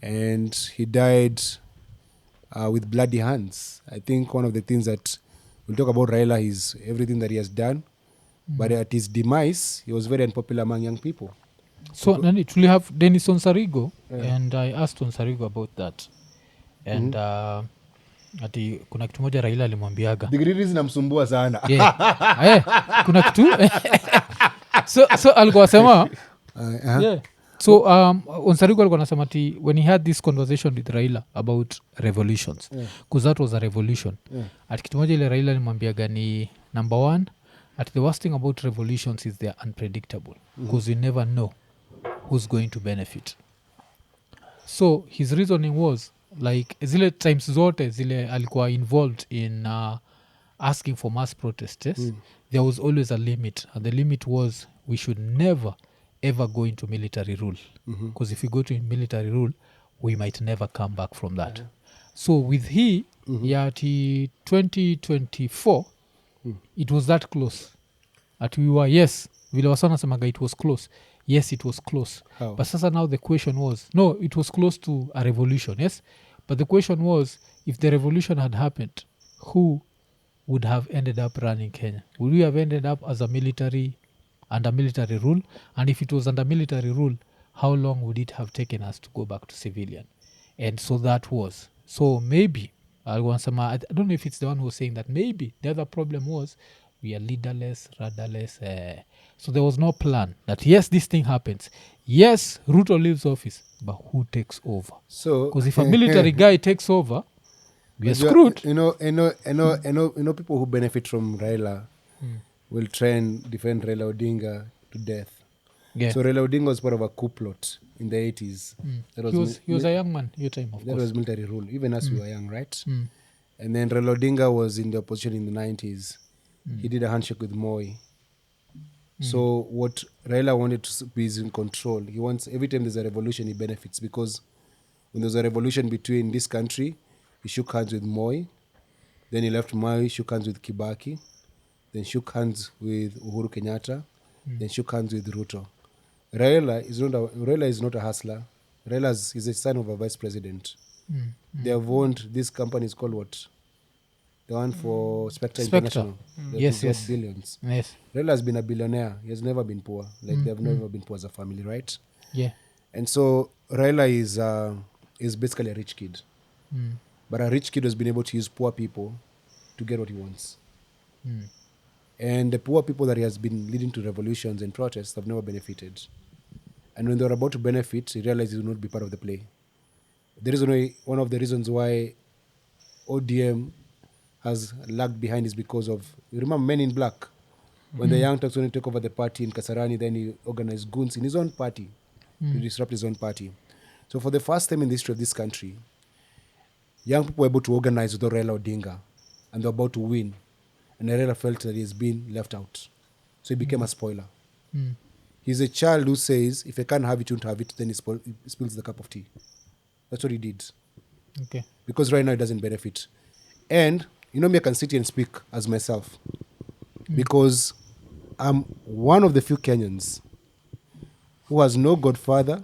And he died with bloody hands. I think one of the things that we'll talk about Raila is everything that he has done. But at his demise, he was very unpopular among young people. So Nani, we have Dennis Onsarigo, and I asked Onsarigo about that. And ati kuna kitu moja Raila alimwambiaga. Degree zinamsumbua sana. Kuna kitu so alikuwa sema so Onsarigo alikuwa anasema ati when he had this conversation with Raila about revolutions, because that was a revolution. Ati kitu moja ile Raila alimwambiaga ni number one, at the worst thing about revolutions is they are unpredictable because you never know who's going to benefit. So his reasoning was like zile times zote zile alikuwa involved in asking for mass protests, there was always a limit, and the limit was we should never ever go into military rule, because if we go to military rule we might never come back from that. So with yati 2024 it was that close at we were vile wasana semaga it was close. Yes, it was close. How? But sasa now the question was, no, it was close to a revolution, yes? But the question was, if the revolution had happened, who would have ended up running Kenya? Would we have ended up as under military rule? And if it was under military rule, how long would it have taken us to go back to civilian? And so that was. So maybe, I don't know if it's the one who was saying that, maybe the other problem was we are leaderless, rudderless. So there was no plan that, yes, this thing happens. Yes, Ruto leaves office, but who takes over? So, because if a military guy takes over, we are screwed. You know, people who benefit from Raila will try and defend Raila Odinga to death. Yeah. So Raila Odinga was part of a coup plot in the 80s. He was a young man your time, of that course. was military rule, even as we were young, right? And then Raila Odinga was in the opposition in the 90s. He did a handshake with Moi. So what Raila wanted to be is in control. He wants, every time there's a revolution, he benefits, because when there's a revolution between this country, he shook hands with Moi, then he left Moi, shook hands with Kibaki, then shook hands with Uhuru Kenyatta, then shook hands with Ruto. Raila is not a hustler. Raila is a son of a vice president. They have owned this company is called what? The one for Spectre International. Yes. Billions. Yes. Raila has been a billionaire. He has never been poor. Like they have never been poor as a family, right? Yeah. And so Raila is basically a rich kid. But a rich kid has been able to use poor people to get what he wants. And the poor people that he has been leading to revolutions and protests have never benefited. And when they were about to benefit, he realized he would not be part of the play. The reason why, one of the reasons why ODM has lagged behind is because of, you remember Men in Black? When the Young Turks wanted to take over the party in Kasarani, then he organized goons in his own party to disrupt his own party. So for the first time in the history of this country, young people were able to organize with Raila Odinga, and they were about to win. And Raila felt that he has been left out. So he became a spoiler. He's a child who says, if I can't have it, you won't have it, then he spills the cup of tea. That's what he did. Okay. Because right now it doesn't benefit. And, you know me, I can sit here and speak as myself. Because I'm one of the few Kenyans who has no godfather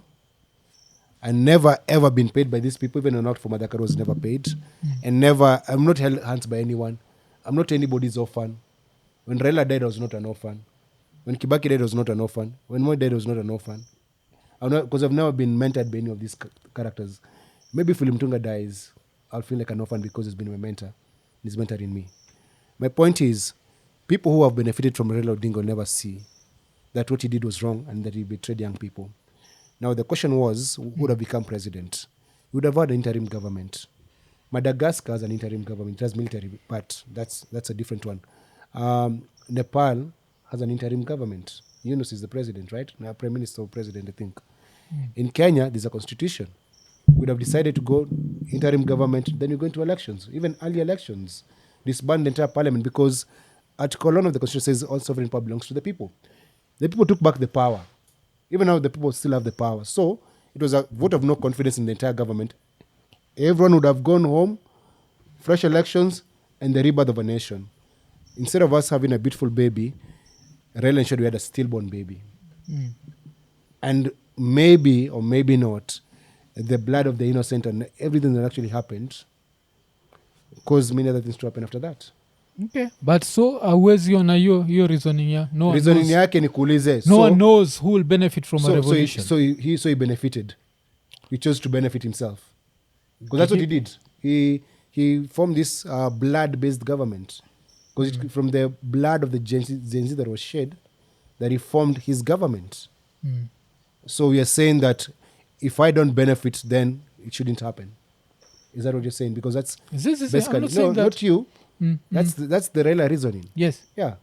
and never ever been paid by these people, even not for Madakaro was never paid. And never, I'm not held hands by anyone. I'm not anybody's orphan. When Raila died, I was not an orphan. When Kibaki died, I was not an orphan. When Moi died, I was not an orphan. Because I've never been mentored by any of these characters. Maybe if William Tunga dies, I'll feel like an orphan because he's been my mentor. He's mentoring me. My point is, people who have benefited from Raila Odinga will never see that what he did was wrong and that he betrayed young people. Now, the question was, who would have become president? We would have had an interim government. Madagascar has an interim government. It has military, but that's a different one. Nepal has an interim government. Yunus is the president, right? Now, prime minister or president, I think. In Kenya, there's a constitution. We would have decided to go interim government, then you go into elections, even early elections. Disband the entire parliament because Article 1 of the constitution says all sovereign power belongs to the people. The people took back the power. Even now, the people still have the power. So it was a vote of no confidence in the entire government. Everyone would have gone home, fresh elections, and the rebirth of a nation. Instead of us having a beautiful baby, Raila ensured we had a stillborn baby. And maybe or maybe not, the blood of the innocent and everything that actually happened caused many other things to happen after that. Okay. But so hauwezi ona hiyo reasoning ya no one Reasoning knows, yake ni kuulize. no one knows who will benefit from a revolution. So he benefited. He chose to benefit himself. Because that's what he did. He formed this blood-based government. Because from the blood of the Gen Z that was shed, that he formed his government. So we are saying that if I don't benefit, then it shouldn't happen. Is that what you're saying? Because that's basically... I'm not saying that. Not you. That's the Raila reasoning. Yes. Yeah.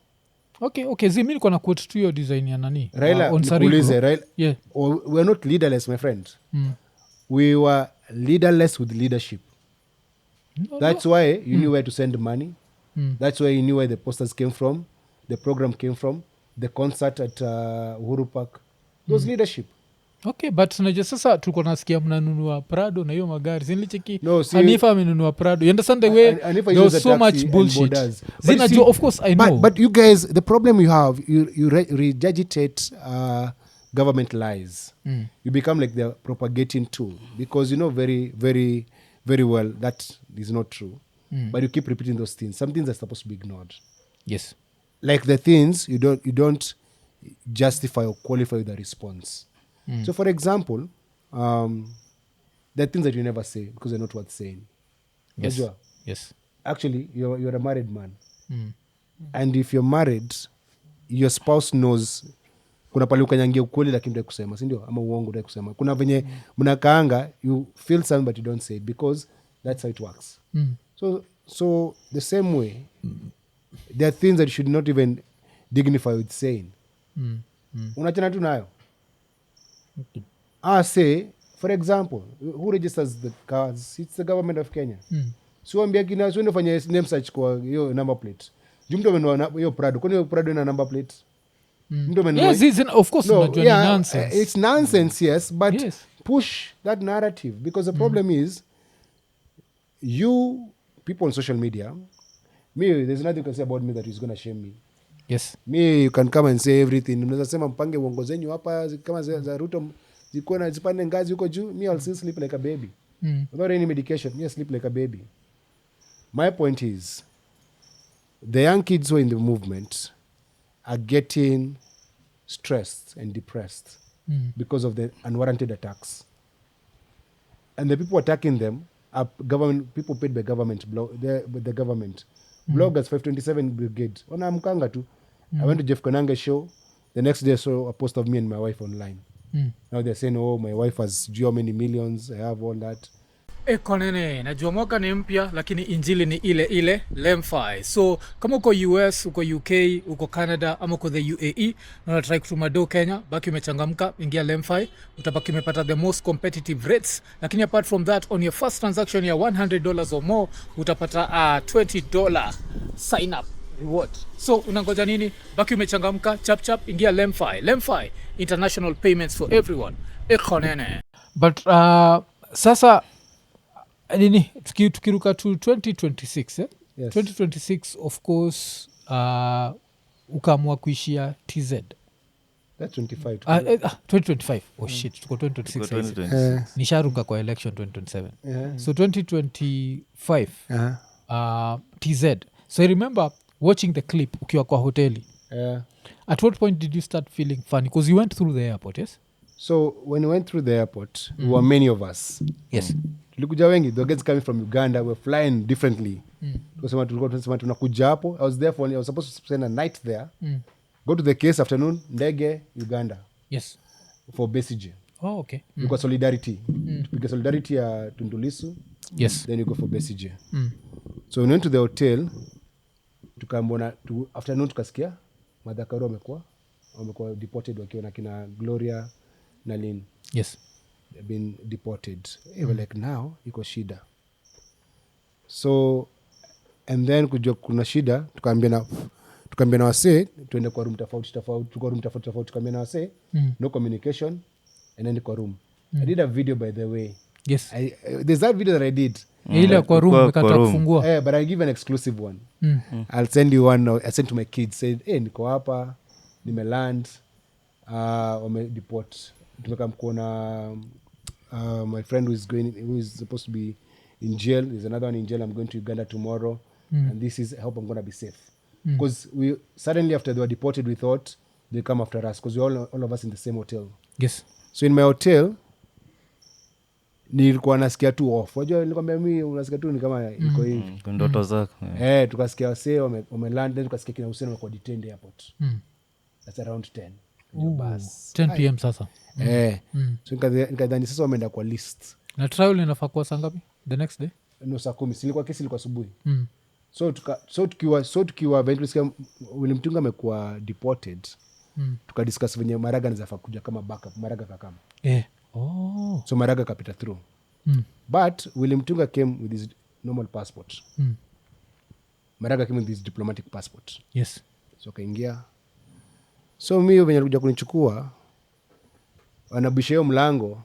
Okay. Zi mi niko na quote tu hiyo design ya nani? Raila, On nikuulize, Sariko. Raila, Yeah. we're not leaderless, my friend. We were leaderless with leadership. That's why you knew where to send money. That's why you knew where the posters came from, the program came from, the concert at Uhuru Park. It was leadership. Okay, but naja sasa tuko nasikia mnanunua Prado na hiyo magari zinlicheki. No, see, Hanifa amenunua Prado. You understand the way Hanifa there was uses so a much taxi and bullshit. bodas. But Zina you see, jo, of course I know. But you guys, the problem you have, you regurgitate government lies. You become like the propagating tool because you know very, very, very well that is not true. But you keep repeating those things. Some things are supposed to be ignored. Yes. Like the things you don't justify or qualify with a response. So, for example, there are things that you never say because they're not worth saying. Yes. Unajua? Yes. Actually, you're a married man. And if you're married, your spouse knows kuna pale ukanyangia ukweli lakini ndio kusema, si ndio? Ama uongo ndio kusema. Kuna venye mnakaanga, you feel something but you don't say it because that's how it works. So the same way, there are things that you should not even dignify with saying. Unachana tu nayo. Say, for example, who registers the cars? It's the government of Kenya. So ambia kina so nafanya name search kwa hiyo number plate. Mtu amenunua hiyo Prado. Kwani hiyo Prado ina number plate? Mtu amenunua. Yes, of course unajua ni nonsense. It's nonsense, yes, but Yes. push that narrative because the problem is you people on social media, there's nothing you can say about me that is going to shame me. Yes. You can come and say everything. Unaweza sema mpange uongo zenyu hapa kama za Ruto zikuwa na zipande ngazi huko juu. I'll still sleep like a baby. Without any medication, I sleep like a baby. My point is, the young kids who are in the movement are getting stressed and depressed because of the unwarranted attacks. and the people attacking them are government people paid by government. The government bloggers 527 brigade. Wanamkanga tu. I went to Jeff Konange's show. The next day I saw a post of me and my wife online. Now they're saying, oh, my wife has how many millions, I have all that. Konene, najua mwaka ni mpya lakini injili ni ile ile lemfi. So kama uko US, uko UK, uko Canada ama uko the UAE na unatry kutuma do Kenya, baki umechangamka, ingia lemfi, utabaki umepata the most competitive rates. Lakini apart from that, on your first transaction ya $100 or more, utapata $20 sign up reward. So unangoja nini? Baki umechangamka, chap ingia lemfi. Lemfi, international payments for everyone. Konene. But sasa nini tukiruka to 2026 Yes. 2026 of course ukaamua kuishia TZ. That's 25. 2025 shit tuko 2026 nisharuka kwa election 2027 so 2025 TZ. So I remember watching the clip ukiwa kwa hoteli. At what point did you start feeling funny because you went through the airport? Yes, So when we went through the airport, there were many of us. yes. Tulikuja wengi, the guys coming from Uganda, we're flying differently. Tulikuwa tunasema tunakuja hapo. I was supposed to spend a night there. Go to the case afternoon, ndege Uganda Yes. for Besije. Oh, okay. Because solidarity. Tupige solidarity ya Tundu Lissu. Yes. Then you go for Besije. So we went to the hotel. Tukaambona afternoon tukasikia Madhakaru wamekuwa deported wakiwa na kina Gloria na Lynn. Yes. They've been deported. We're like, now iko shida. So and then kujua kuna shida tukaambia na wase tuende kwa room tofauti tukaambia na wase no communication and then kwa room. I did a video, by the way. Yes. There's that video that I did. Ile kwa room mekata kufungua. But I give an exclusive one. I'll send you one. I sent to my kids. Said, niko hapa, nimeland, wamedeport. Tumeka mkuona my friend who is supposed to be in jail. There's another one in jail. I'm going to Uganda tomorrow. And this is, I hope I'm going to be safe. Because we suddenly after they were deported, we thought they come after us because we're all of us in the same hotel. Yes. So in my hotel, nilikuwa nasikia tu off. Wajua nilikwambia mimi unasikia tu ni kama iko hivi. Ndoto zako. Tukasikia wasee wameland, then tukasikia kina Hussein wamekuwa detained airport. That's around 10. Bus. 10 p.m. sasa. So nikadhani sasa wameenda kwa list. Na trial inafaa kuwa saa ngapi? The next day? No, saa 10. Silikuwa kesi ilikuwa asubuhi. So tukiwa eventually William Tunga amekuwa deported. Tukadiscuss venye Maraga anaweza kuja kama backup. Maraga kakama. So Maraga kapita through. But William Tunga came with his normal passport. Maraga came with his diplomatic passport. Yes. So kaingia. So mimi venye alikuja kunichukua wanabisha hiyo mlango.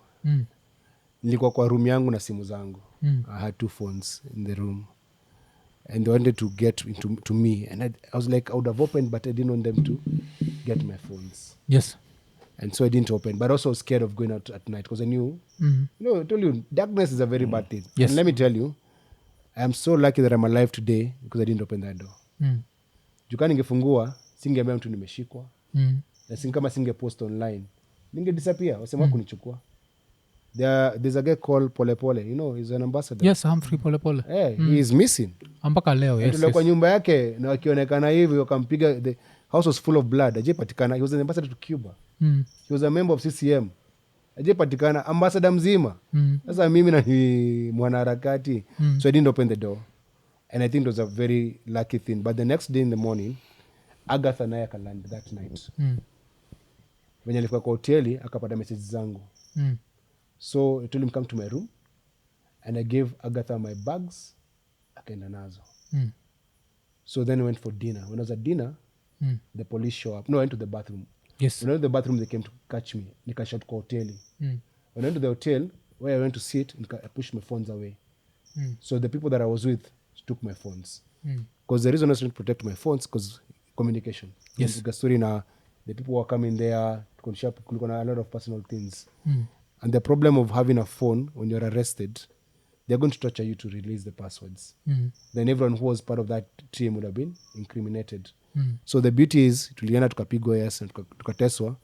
Nilikuwa kwa room yangu na simu zangu. I had 2 phones in the room. And they wanted to get to me. And I was like, I would have opened, but I didn't want them to get my phones. Yes. And so I didn't open. But also I was scared of going out at night because I knew, I told you, darkness is a very bad thing. Yes. And let me tell you, I am so lucky that I'm alive today because I didn't open that door. Jukani ningefungua, singeambia mtu nimeshikwa. Na kama singepost online, ninge-disappear. Wasema kunichukua. There's a guy called Pole Pole. You know, he's an ambassador. Yes, Humphrey Pole Pole. He is missing. Mpaka leo, yes. Tulikuwa kwa nyumba yake na wakionekana hivi wakampiga. The house was full of blood. Ajepatikana. He was an ambassador to Cuba. He was a member of CCM. Ajepatikana ambassador mzima. Sasa mimi na ni mwanaharakati. So I didn't open the door. And I think it was a very lucky thing. But the next day in the morning, Agatha naye akaland that night. Venye alifika kwa hoteli akapata message zangu. So I told him come to my room and I gave Agatha my bags. Akaenda nazo. So then we went for dinner. When I was at dinner, the police show up. No, I went to the bathroom. Yes. When I went to the bathroom, they came to catch me. Nikashot kwa hoteli. When I went to the hotel, where I went to sit, I pushed my phones away. So the people that I was with took my phones. Because the reason I was trying to protect my phones because communication. Yes. The story now, the people who are coming there, kulikuwa na a lot of personal things. And the problem of having a phone when you're arrested, they're going to torture you to release the passwords. Then everyone who was part of that team would have been incriminated. So the beauty is, tulienda tukapigwa yes and tukateswa,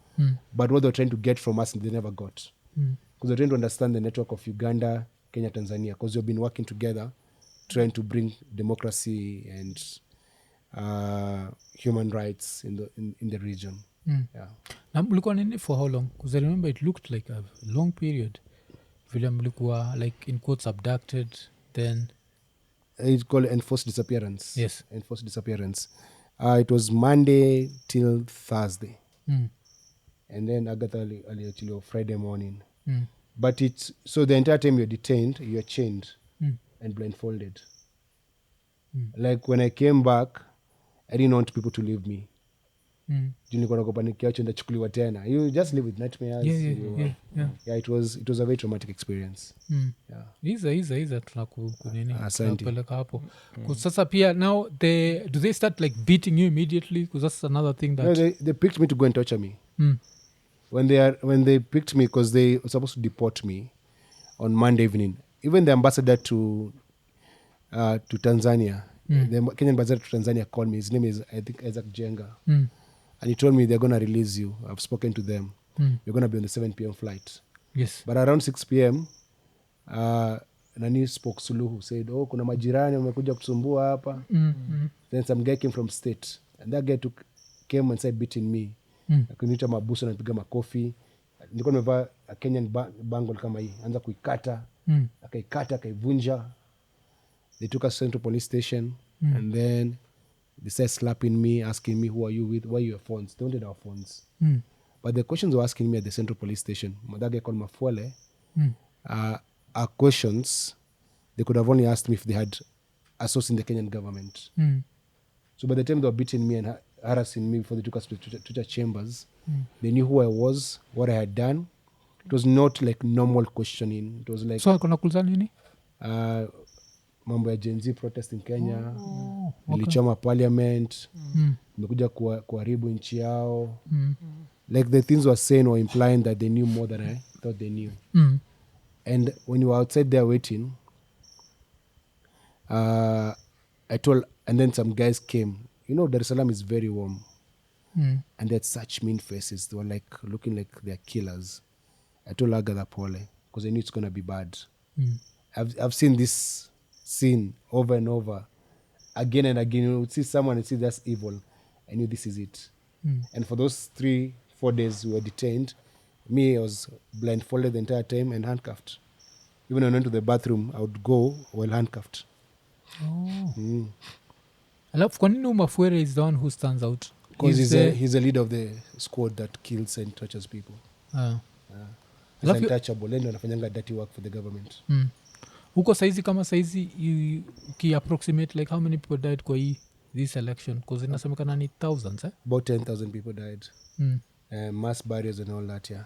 but what they're trying to get from us, they never got. Because they're trying to understand the network of Uganda, Kenya Tanzania, because we've been working together trying to bring democracy and human rights in the region. Yeah. Na mlikuwa nini for how long? Because I remember it looked like a long period. Vile mlikuwa like in quotes abducted, then It's called enforced disappearance. Yes. Enforced disappearance. It was Monday till Thursday. And then Agatha actually Friday morning. But it's so the entire time you're detained, you're chained and blindfolded. Like when I came back, I didn't want people to leave me. Nilikuwa naogopa nikiacha ndachukuliwa tena. You just live with nightmares. Yeah, it was a very traumatic experience. Iza tunakunini Asante. tunapeleka hapo. Sasa pia now do they start like beating you immediately? Because that's another thing that No, they picked me to go and torture me. When they picked me, because they were supposed to deport me on Monday evening. Even the ambassador to Tanzania, the Kenyan ambassador to Tanzania called me. His name is, I think, Isaac Jenga. And he told me they're going to release you. I've spoken to them. You're going to be on the 7 p.m. flight. yes. But around 6 p.m., Nani spoke Suluhu, said, kuna majirani wamekuja kutusumbua hapa. Then some guy came from state. And that guy came and started beating me. Akiniita mabusu na nipiga makofi. Nilikuwa nimevaa a Kenyan bangle kama hii. Anza kuikata. Akaikata, akaivunja. They took us to Central Police Station. And then they started slapping me, asking me, who are you with? Why are your phones? They wanted our phones. But the questions they were asking me at the Central Police Station, that guy called Mafuele, are questions they could have only asked me if they had a source in the Kenyan government. So by the time they were beating me and harassing me before they took us to torture chambers, they knew who I was, what I had done. It was not like normal questioning. It was like... So kuna kuuliza nini? Mambo ya Gen Z protest in Kenya. Nilichoma parliament. Nimekuja kuharibu nchi yao. Like the things were saying were implying that they knew more than I thought they knew. And when you were outside there waiting, and then some guys came. You know, Dar es Salaam is very warm. And they had such mean faces. They were like looking like they're killers. I told Agatha Pole, because I knew it's going to be bad. I've seen this scene over and over, again and again. You would see someone and see that's evil. I knew this is it. And for those 3-4 days we were detained, me, I was blindfolded the entire time and handcuffed. Even when I went to the bathroom, I would go while handcuffed. Alafu kwa nini Mafuere is the one who stands out? Because he's the leader of the squad that kills and tortures people. He's untouchable. Ndio anafanyanga dirty work for the government. Huko saizi kama saizi ki approximate like how many people died kwa this election? Because inasemekana ni thousands, About 10,000 people died. Mass burials and all that, yeah.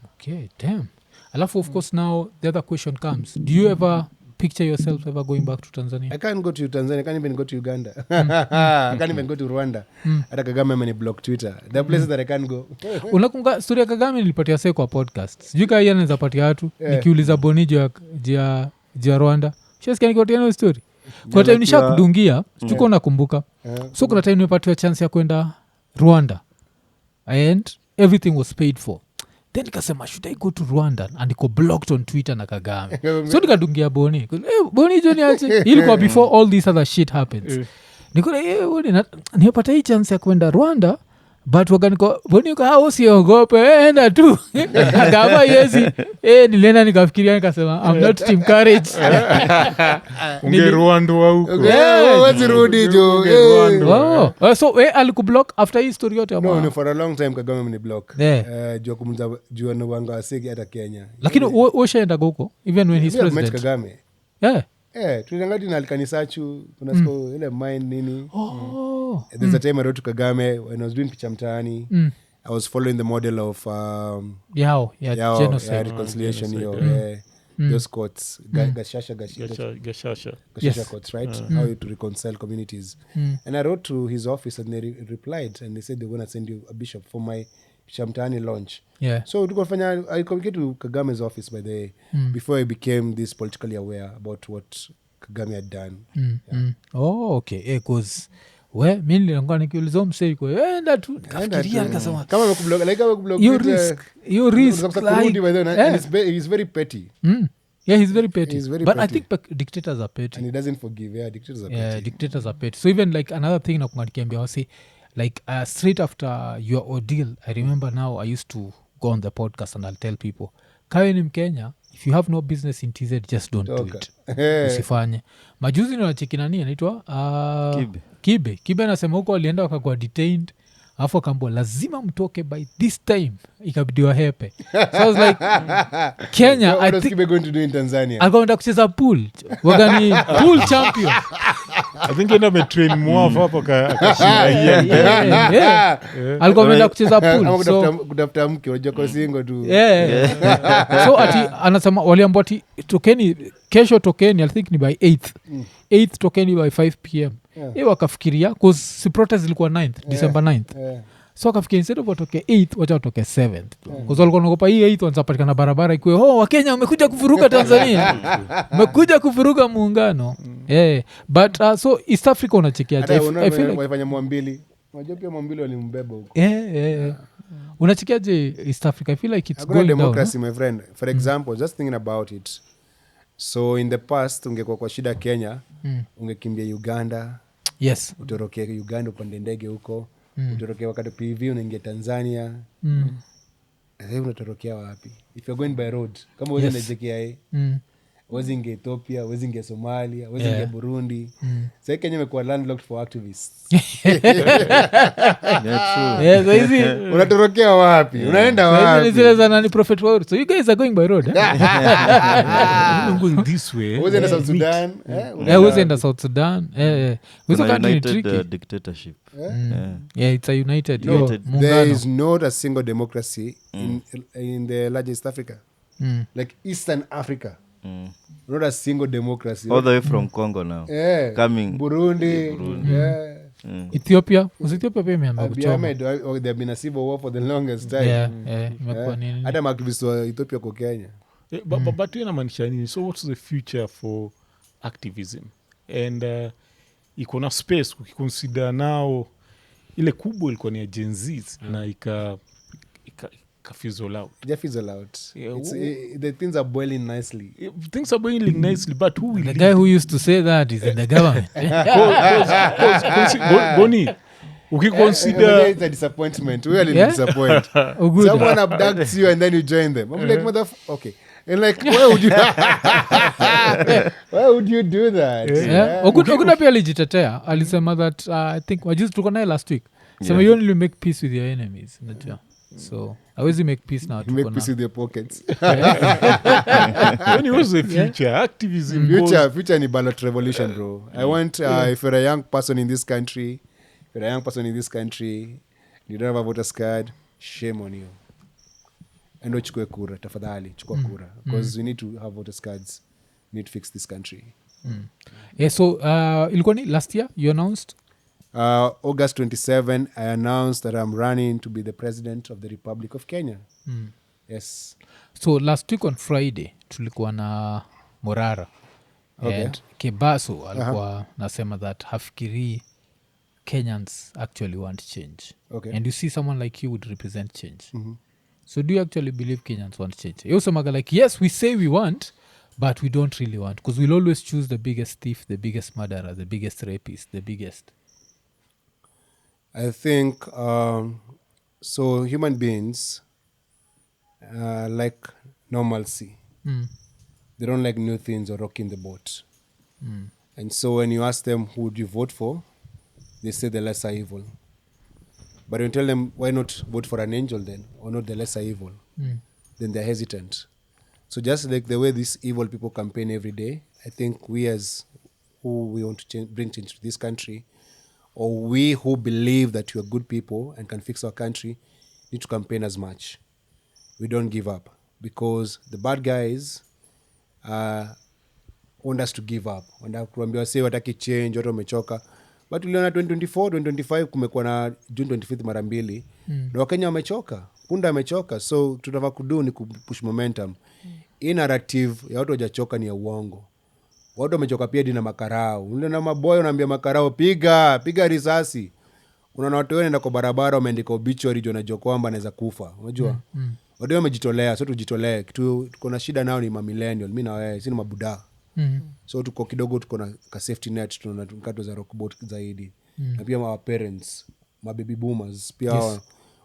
Okay, damn. Alafu of course now the other question comes. Do you ever picture yourself ever going back to Tanzania? I can't go to Tanzania. I can't even go to Uganda. I can't even go to Rwanda. Hata Kagame ameni-block Twitter. There are places that I can't go. Unakumbuka story ya Kagame nilipatia sasa kwa podcast. Sijui kama yeye anaweza patia watu. Nikiuliza Bonijo ya Rwanda. Shasikia nikiwatia hiyo story. Kwa time nishakudungia, sijui unakumbuka. So kuna time nimepatiwa chance ya kwenda Rwanda. And everything was paid for. Then nikasema, should I go to Rwanda? And niko blocked on Twitter na Kagame. So nikadungia Boni. Boni Johnny aje. Ilikuwa before all this other shit happens. Nikona Boni nipata hii chance ya kwenda Rwanda, but wakaniko Boni usiogope enda tu. Kagama yezi. Nilienda nikafikiria nikasema I'm not team courage. Unge Rwanda huko. Wazi rudi jo. So alikublock after hii story yote ama? No, for a long time Kagame ameni-block. Jua na wanga wasiki hata Kenya. Lakini ushaenda huko even when he's president. Kagame. Tulingati na alikanisachu kuna siku ile mine nini. There's a time I wrote to Kagame when I was doing Picha Mtaani. I was following the model of genocide, reconciliation, those courts, Gashasha courts, right? How to reconcile communities. And I wrote to his office and they replied and they said they're going to send you a bishop for my Picha Mtaani launch. So I communicated to Kagame's office by the way, before I became this politically aware about what Kagame had done. Okay. Because mi nilikuwa nikiuliza mseko enda tu nikafikiria nikasema kama amekublock you risk and it's very petty. Yeah, he's very petty. He's very but petty. I think dictators are petty. And he doesn't forgive. Yeah, dictators are Yeah, petty. dictators are petty. So even like another thing nakumanikiambia wasi like straight after your ordeal, I remember now I used to go on the podcast and I'll tell people, kawe ni Mkenya, if you have no business in TZ, just don't do it. Usifanye. Majuzi nacheki anaitwa Kibe anasema huko walienda wakakuwa detained, alafu akaambiwa lazima mtoke by this time, ikabidi wahepe. So I was like, Kenya, what was Kibe going to do in Tanzania? akaenda kucheza pool. Wagani pool champion. I think enda metrain mwafu hapo akashinda Yeah. Alikuwa ameenda kucheza pool. So kutafuta mke unajua kwa singo tu. So ati anasema waliambiwa ati kesho tokeni, I think ni by 8th tokeni by 5 pm. Wakafikiria cause si protest ilikuwa 9th December 9th. So wakafikiria instead of watoke 8th wacha watoke 7th. Cause walikuwa wanaogopa hii 8th wanapatikana barabara ikuwe Wakenya wamekuja kufuruka Tanzania. Wamekuja kufuruka muungano. But so East Africa unachekiaje? I feel like walifanya Mwambili. Unajua pia Mwambili walimbeba huko. Unachekiaje East Africa? I feel like it's going democracy, down. my friend. For example, just thinking about it. So in the past ungekuwa kwa shida Kenya, ungekimbia Uganda. Yes. Utorokea Uganda upande ndege huko. Utorokea wakati PV unaingia Tanzania. Unatorokea wapi? If you're going by road, kama wewe unaelekea wazinge Ethiopia, wazinge Somalia, wazinge Burundi. Sasa Kenya imekuwa landlocked for activists. So easy. Unatorokea wapi? Unaenda wapi? Zile za nani Prophet Wauru. So you guys are going by road. I'm going this way. Who's in South Sudan? Who's in South Sudan? Who's a united dictatorship. It's a united. There is not a single democracy in the largest Africa. Like Eastern Africa. Not a single democracy. All the way from Congo now. Coming. Burundi. Ethiopia. Was Ethiopia pia imeanza kuchoma? There have been a civil war for the longest time. Imekuwa nini? Hata maaktivisti wa Ethiopia kwa Kenya. But inamaanisha nini? So what's the future for activism? And iko na space ukiconsider now ile kubwa ilikuwa ni ya Gen Z na ika fizzle out. They fizzle out. The things are boiling nicely. Things are boiling nicely, but who will the guy who used to say that is in the government. Boni, ukiconsider it's a disappointment. We really disappoint. Someone abducts you and then you join them. I'm like, okay. And like, why would you do that? Okuda pia alijitetea. Alisema that I think wajuzi tuko naye last week. Sema you only make peace with your enemies. Unajua. So hawezi make peace now. Make peace with your pockets. When it was the future activism. Future ni ballot revolution, bro. I want if you're a young person in this country, you don't have a voter's card, shame on you. Endo chukue kura, tafadhali chukua kura, because we need to have voters cards. We need to fix this country. So ilikuwa ni last year you announced? August 27, I announced that I'm running to be the president of the Republic of Kenya. Yes. So last week on Friday tulikuwa na Morara. And Kebaso alikuwa nasema that hafikiri Kenyans actually want change. And you see someone like you would represent change. So do you actually believe Kenyans want change? You also like, yes, we say we want, but we don't really want, because we'll always choose the biggest thief, the biggest murderer, the biggest rapist, the biggest. I think so. Human beings like normalcy. They don't like new things or rocking the boat. And so when you ask them who would you vote for, they say the lesser evil. But when you tell them why not vote for an angel then, or not the lesser evil, then they're hesitant. So just like the way these evil people campaign every day, I think we as who we want to bring change to this country, or we who believe that we are good people and can fix our country, need to campaign as much. We don't give up, because the bad guys want us to give up. Wanakuambia wase wataki change, watu wamechoka. But uliona 2024, 2025 kumekuwa na June 25th mara mbili. Na Wakenya wamechoka. Punda amechoka. So tutava kudu ni kupush momentum. Hii narrative ya watu wajachoka ni ya uongo. Watu wamechoka pia dina makarao. Uliona maboyo unaambia makarao piga risasi. Unaona watu wanaenda kwa barabara wameandika obituary wanajua kwamba anaweza kufa. Unajua? Wadeo wamejitolea, so tujitolee. Kitu tuko na shida nao ni mamillennial, mimi na wewe, si ni mabuda. So tuko kidogo tuko na ka safety net, tunataka za rockboat zaidi. Na pia our parents, baby boomers pia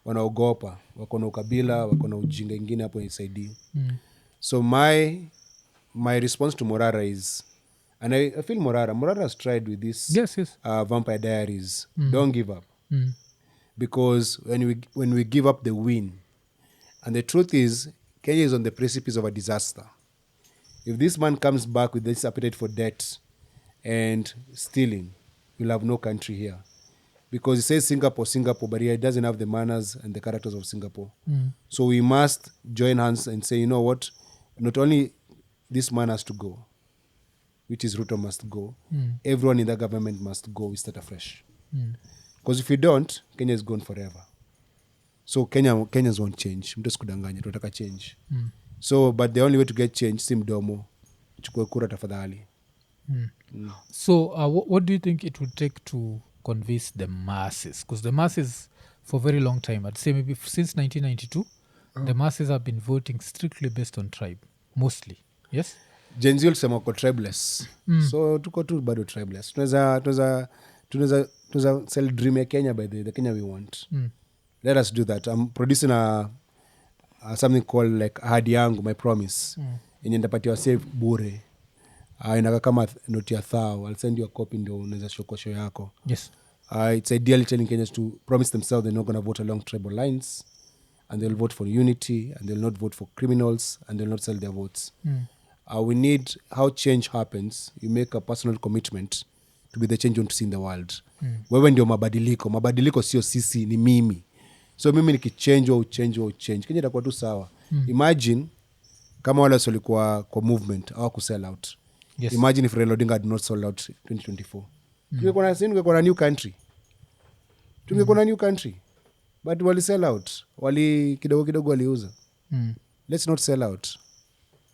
wanaogopa, wako na ukabila, wako na ujinga ingine hapo isaidii. So my response to Morara is, and I feel Morara has tried with this Vampire Diaries. Don't give up. Because when we give up, they win. And the truth is, Kenya is on the precipice of a disaster. If this man comes back with this appetite for debt and stealing, we'll have no country here. Because he says Singapore, but he doesn't have the manners and the characters of Singapore. So we must join hands and say, you know what, not only this man has to go, which is Ruto must go, everyone in the government must go, we start afresh. Because if we don't, Kenya is gone forever. So Kenyans won't change. Mtu sikudanganya, tunataka change. So, but the only way to get change, si mdomo. Chukue kura tafadhali. So, what do you think it would take to convince the masses? Because the masses, for a very long time, I'd say maybe since 1992, the masses have been voting strictly based on tribe, mostly. Yes? Gen Z ulisema wako tribeless. So, tuko tu bado tribeless. Tunaweza sell dream ya Kenya by the Kenya we want. Let us do that. I'm producing something called like ahadi yangu, my promise. Yenye ndapatiwa save bure. Inaka kama noti ya thao. I'll send you a copy ndio unaweza show yako. Yes. It's ideally telling Kenyans to promise themselves they're not going to vote along tribal lines, and they'll vote for unity, and they'll not vote for criminals, and they'll not sell their votes. We need, how change happens, you make a personal commitment to be the change you want to see in the world. Wewe ndio mabadiliko. Mabadiliko sio sisi, ni mimi. So mimi nikichange au change. Kenya itakuwa tu sawa. Imagine kama wale walikuwa kwa movement au kusell out. Yes. Imagine if Raila Odinga had not sold out 2024. Tungekuwa na new country. New country. But wali sell out. Wali kidogo waliuza. Let's not sell out.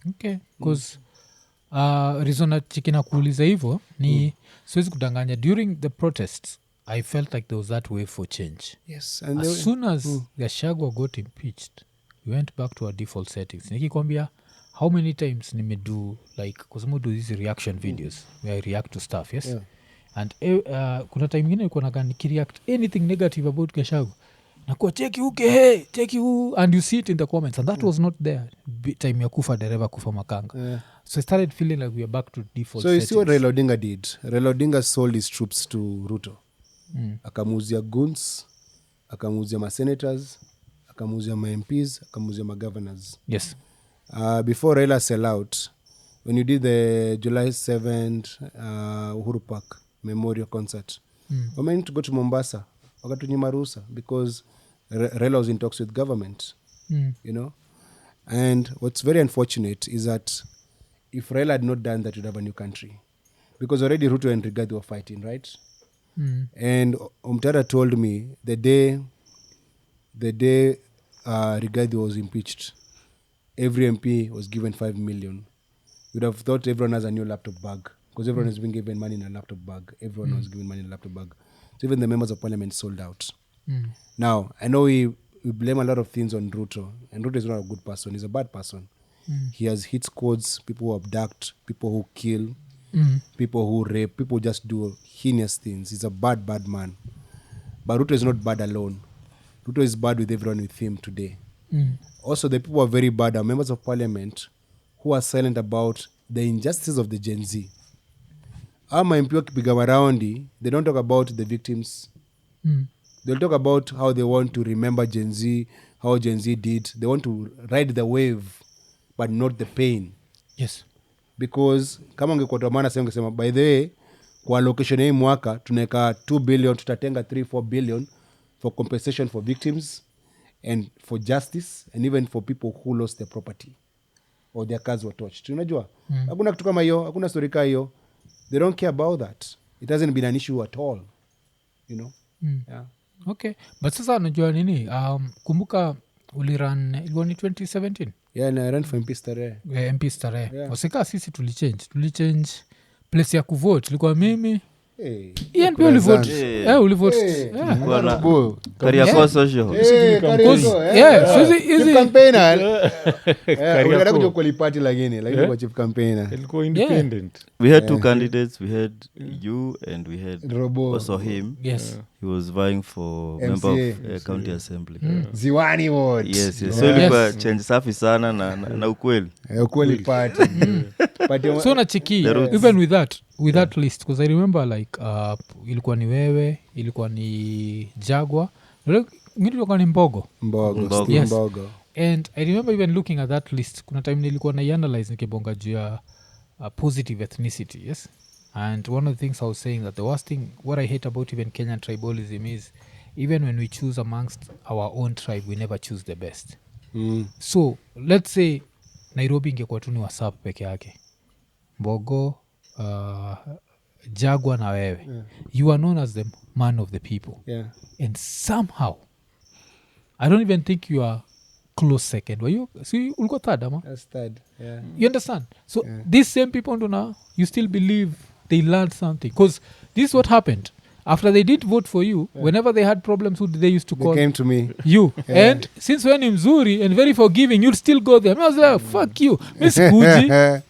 Okay. Because reason chikina kuuliza hivyo ni siwezi kudanganya. During the protests, I felt like there was that way for change. Yes. And as soon as Gachagua got impeached, we went back to our default settings. Nikikwambia, how many times nimedo, like, because I do these reaction videos where I react to stuff, yes? Yeah. And kuna time ingine nilikuwa nikireact anything negative about Gachagua. Nakuwa cheki uke, hey, cheki u, and you see it in the comments. And that was not there. Time ya kufa dereva kufa makanga. Yeah. So I started feeling like we are back to default so settings. So you see what Raila Odinga did? Raila Odinga sold his troops to Ruto. Akamuzia goons, akamuzia ma-senators, akamuzia ma-MPs, akamuzia ma-governors. Yes. Before Raila sell out, when you did the July 7th Uhuru Park Memorial Concert, we meant to go to Mombasa, wakatunyima ruhusa, because Raila was in talks with government, you know. And what's very unfortunate is that if Raila had not done that, we'd have a new country. Because already Ruto and Rigathi were fighting, right? And Omtara told me the day Rigathi was impeached, every MP was given 5 million. You'd have thought everyone has a new laptop bag, because everyone has been given money in a laptop bag. Everyone was given money in a laptop bag. So even the members of parliament sold out. Now, I know we blame a lot of things on Ruto, and Ruto is not a good person. He's a bad person. He has hit squads, people who abduct, people who kill, people who rape, people who just do heinous things. He's a bad man. But Ruto is not bad alone. Ruto is bad with everyone with him today. Also, the people who are very bad are members of parliament who are silent about the injustices of the Gen Z. Ama MP wakipiga maraundi, they don't talk about the victims. They'll talk about how they want to remember Gen Z, how Gen Z did. They want to ride the wave, but not the pain. Yes. Because kama ungekuwa tuamana sasa ungesema, by the way, kwa allocation hii mwaka tunaweka 2 billion, tutatenga 3-4 billion for compensation for victims and for justice and even for people who lost their property or their cars were touched. Unajua? Hakuna kitu kama hiyo, hakuna story kama hiyo. They don't care about that. It hasn't been an issue at all. You know? Yeah. Okay. But sasa unajua nini? Kumbuka uliran, ilikuwa ni 2017? Yeah, and I ran for MP Starehe. MP Starehe. Yeah. Wasika sisi tulichange place ya kuvote. Ilikuwa mimi, Hey. Ian pia ulivote. Yeah. Ulivote. Hey. Yeah. Bwana, Kariakoo social. Hey, Kariakoo, Yeah, so chief hizi campaigner. Kariakoo. Unataka kuja kwa party lakini kwa chief campaigner. ilikuwa independent. We had two candidates. We had you and we had Robo. also him. yes. He was vying for member of county assembly. Ziwani ward. Yes. So ilikuwa change safi sana na ukweli. Ukweli party. Party So nachiki even with that list because I remember like ilikuwa ni wewe, ilikuwa ni Jagwa, ilikuwa ni Mbogo. Mbogo. Yes. Mbogo. And I remember even looking at that list kuna time nilikuwa naianalyze nikibonga juu ya positive ethnicity, yes. And one of the things I was saying that the worst thing what I hate about even Kenyan tribalism is even when we choose amongst our own tribe we never choose the best. So let's say Nairobi ingekuwa tu ni wasap peke yake, Mbogo, Jagwa na wewe, you are known as the man of the people. Yeah. And somehow I don't even think you are close second. Were you? See, ulikuwa third ama? That's third. Yeah. You understand? So these same people do now you still believe they learned something because this is what happened after they did vote for you. Whenever they had problems, who did they used to They call? came to me. You. And since when mzuri and very forgiving, you'll still go there. I was like, fuck you. Miss Kuji.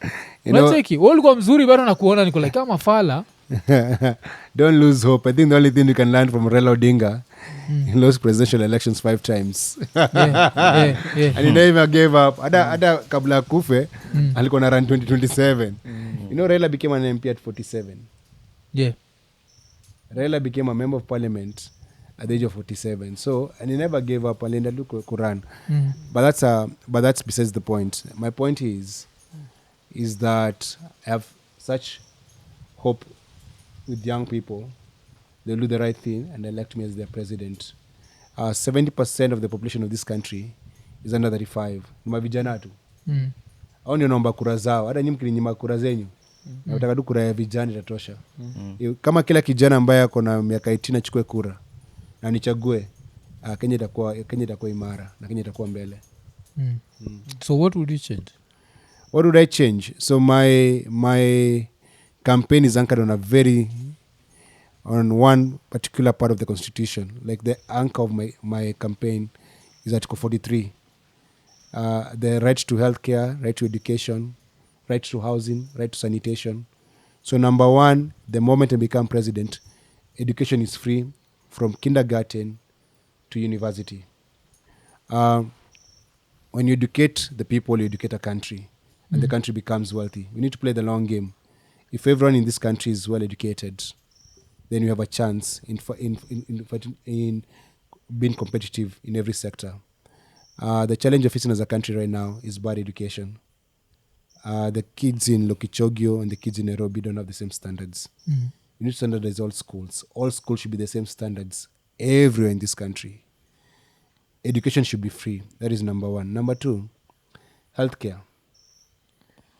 You know, Unacheki ulikuwa mzuri bado nakuona niko like kama fala. don't lose hope. I think the only thing you can learn from Raila Odinga, he lost presidential elections 5 times. Yeah. And he never gave up. Ada kabla kufe, alikuwa na run 2027. You know, Raila became an MP at 47. Yeah. Raila became a member of parliament at the age of 47. So, and he never gave up. Alienda tu Quran. But that's besides the point. My point is that I have such hope with young people. They'll do the right thing and elect me as their president. 70% of the population of this country is under 35. Ni mavijana tu. Hao ndio naomba kura zao. Hata nyinyi mkininyima kura zenyu. Nataka tu kura ya vijana itatosha. Kama kila kijana ambaye ako na miaka 18 achukue kura na nichague, Kenya itakuwa imara na Kenya itakuwa mbele. So what would you change? What would I change? So my campaign is anchored on one particular part of the constitution. Like the anchor of my campaign is Article 43. The right to healthcare, right to education, right to housing, right to sanitation. So number one, the moment I become president, education is free from kindergarten to university. When you educate the people, you educate a country, and the country becomes wealthy. We need to play the long game. If everyone in this country is well educated, then we have a chance in being competitive in every sector. The challenge of facing as a country right now is bad education. The kids in Lokichogio and the kids in Nairobi don't have the same standards. You need to standardize all schools. All schools should be the same standards everywhere in this country. Education should be free. That is number one. Number two, healthcare.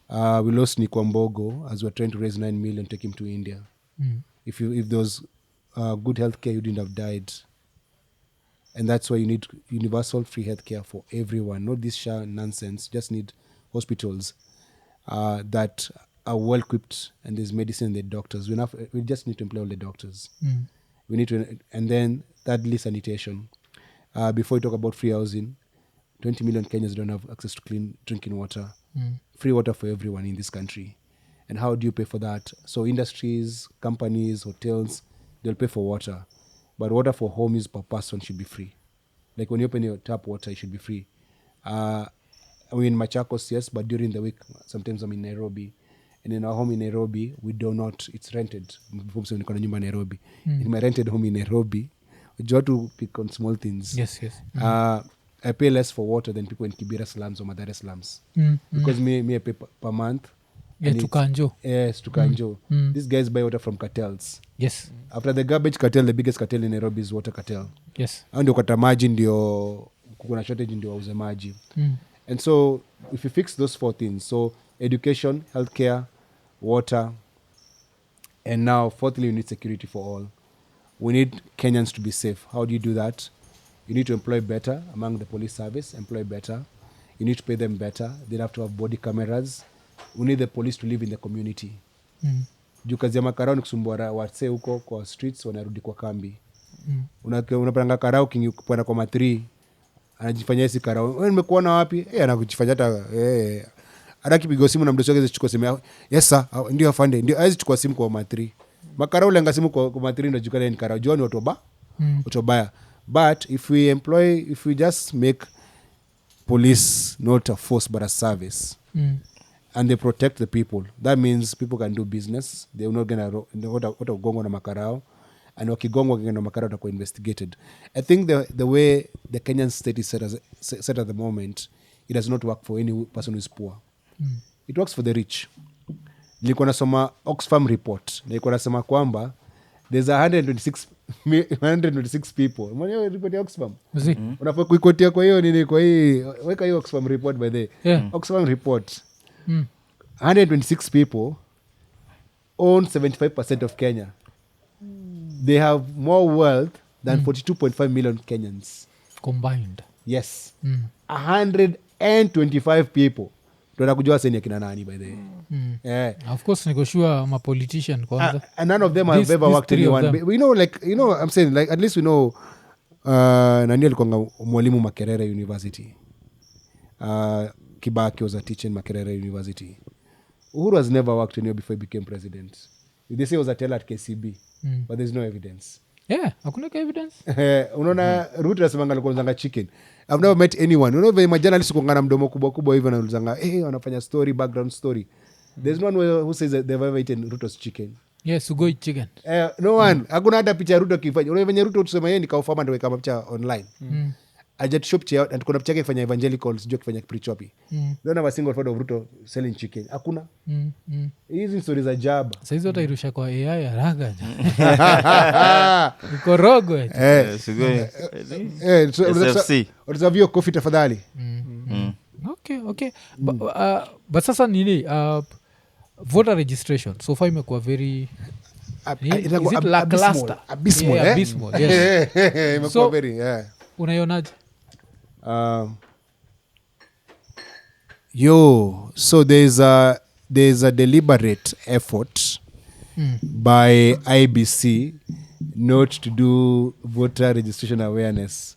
We lost Nikwambogo as we're trying to raise 9 million, take him to India. If there was good healthcare, you didn't have died. And that's why you need universal free healthcare for everyone. Not this SHA nonsense. Just need hospitals that are well equipped, and there's medicine and the doctors. We just need to employ all the doctors. We need to, and then thirdly, sanitation. Before we talk about free housing, 20 million Kenyans don't have access to clean drinking water. Free water for everyone in this country. And how do you pay for that? So industries, companies, hotels, they'll pay for water. But water for home use per person should be free. Like when you open your tap water, it should be free. I'm in Machakos, yes, but during the week, sometimes I'm in Nairobi. And in our home in Nairobi, we do not, it's rented. Nairobi. In my rented home in Nairobi, we try to pick on small things. Yes. I pay less for water than people in Kibera slums or Mathare slums. Because me I pay per month. Yeah, to Kanjo. Yes, to Kanjo. These guys buy water from cartels. Yes. After the garbage cartel, the biggest cartel in Nairobi is water cartel. Yes. Hao ndio kata maji ndio kuna shortage ndio wauze maji. And so if you fix those 4 things, so education, healthcare, water, and now fourthly, you need security for all. We need Kenyans to be safe. How do you do that? You need to employ better among the police service, employ better. You need to pay them better. They have to have body cameras. We need the police to live in the community. juu kazi ya makarao ni kusumbua wase huko kwa streets, wanarudi kwa kambi. Unapanga karao kingipanda kwa matri, anajifanya esi karao, wewe nimekuona wapi? Anakujifanya hata kipigo simu na mdosi wake zichukua simu. Yes sir, ndio afande, ndio awezi chukua simu kwa matri. Makarao lenga simu kwa matri ndio jukana ni karao. Jua ni utobaya. But if we just make police not a force but a service, and they protect the people, that means people can do business. They're not going to go na makarao, and wakigongwa na makarao watakuwa investigated. I think the way the Kenyan state is set at the moment, it does not work for any person who is poor. It works for the rich. Nilikuwa nasoma Oxfam report, nilikuwa nasema kwamba there's 126 people. Mwenye report ya Oxfam. Unafaa kuikotia kwa hiyo nini, kwa hii weka hiyo Oxfam report by the Oxfam report. 126 people own 75% of Kenya. They have more wealth than 42.5 million Kenyans combined. Yes. 125 people. Tuenda kujua seni akina nani by the way. Of course niko sure ma politician kwanza. And none of them have ever worked anyone. We know I'm saying like at least we know nani alikuwa mwalimu Makerere University. Kibaki was a teacher in Makerere University. Uhuru has never worked anywhere before he became president. They say he was a teller at KCB, but there's no evidence. Yeah, hakuna evidence. Unaona Ruto asemanga alikuwa chicken. I've never met anyone. My journalists kuangana mdomo kubwa hivyo na ulizanga wanafanya story, background story. There's no one who says that they've ever eaten Ruto's chicken. Yes, Sugoi chicken. No one. Hakuna hata picha ya Ruto kifanya. Unaona Ruto tusema yeye ni kaufama ndio weka picha online. Ajat shop chia and kuna picha yake kifanya evangelicals sio kifanya preach wapi. Don't have a single photo of Ruto selling chicken. Hakuna. Hizi stories za jaba. Sasa hizo utairusha kwa AI haraka. Ukorogwe. SFC. Utazavio coffee tafadhali. Okay. But sasa nini voter registration so far imekuwa very lackluster. Abysmal. Yes. Imekuwa very unaionaje? So there's a deliberate effort by IBC not to do voter registration awareness.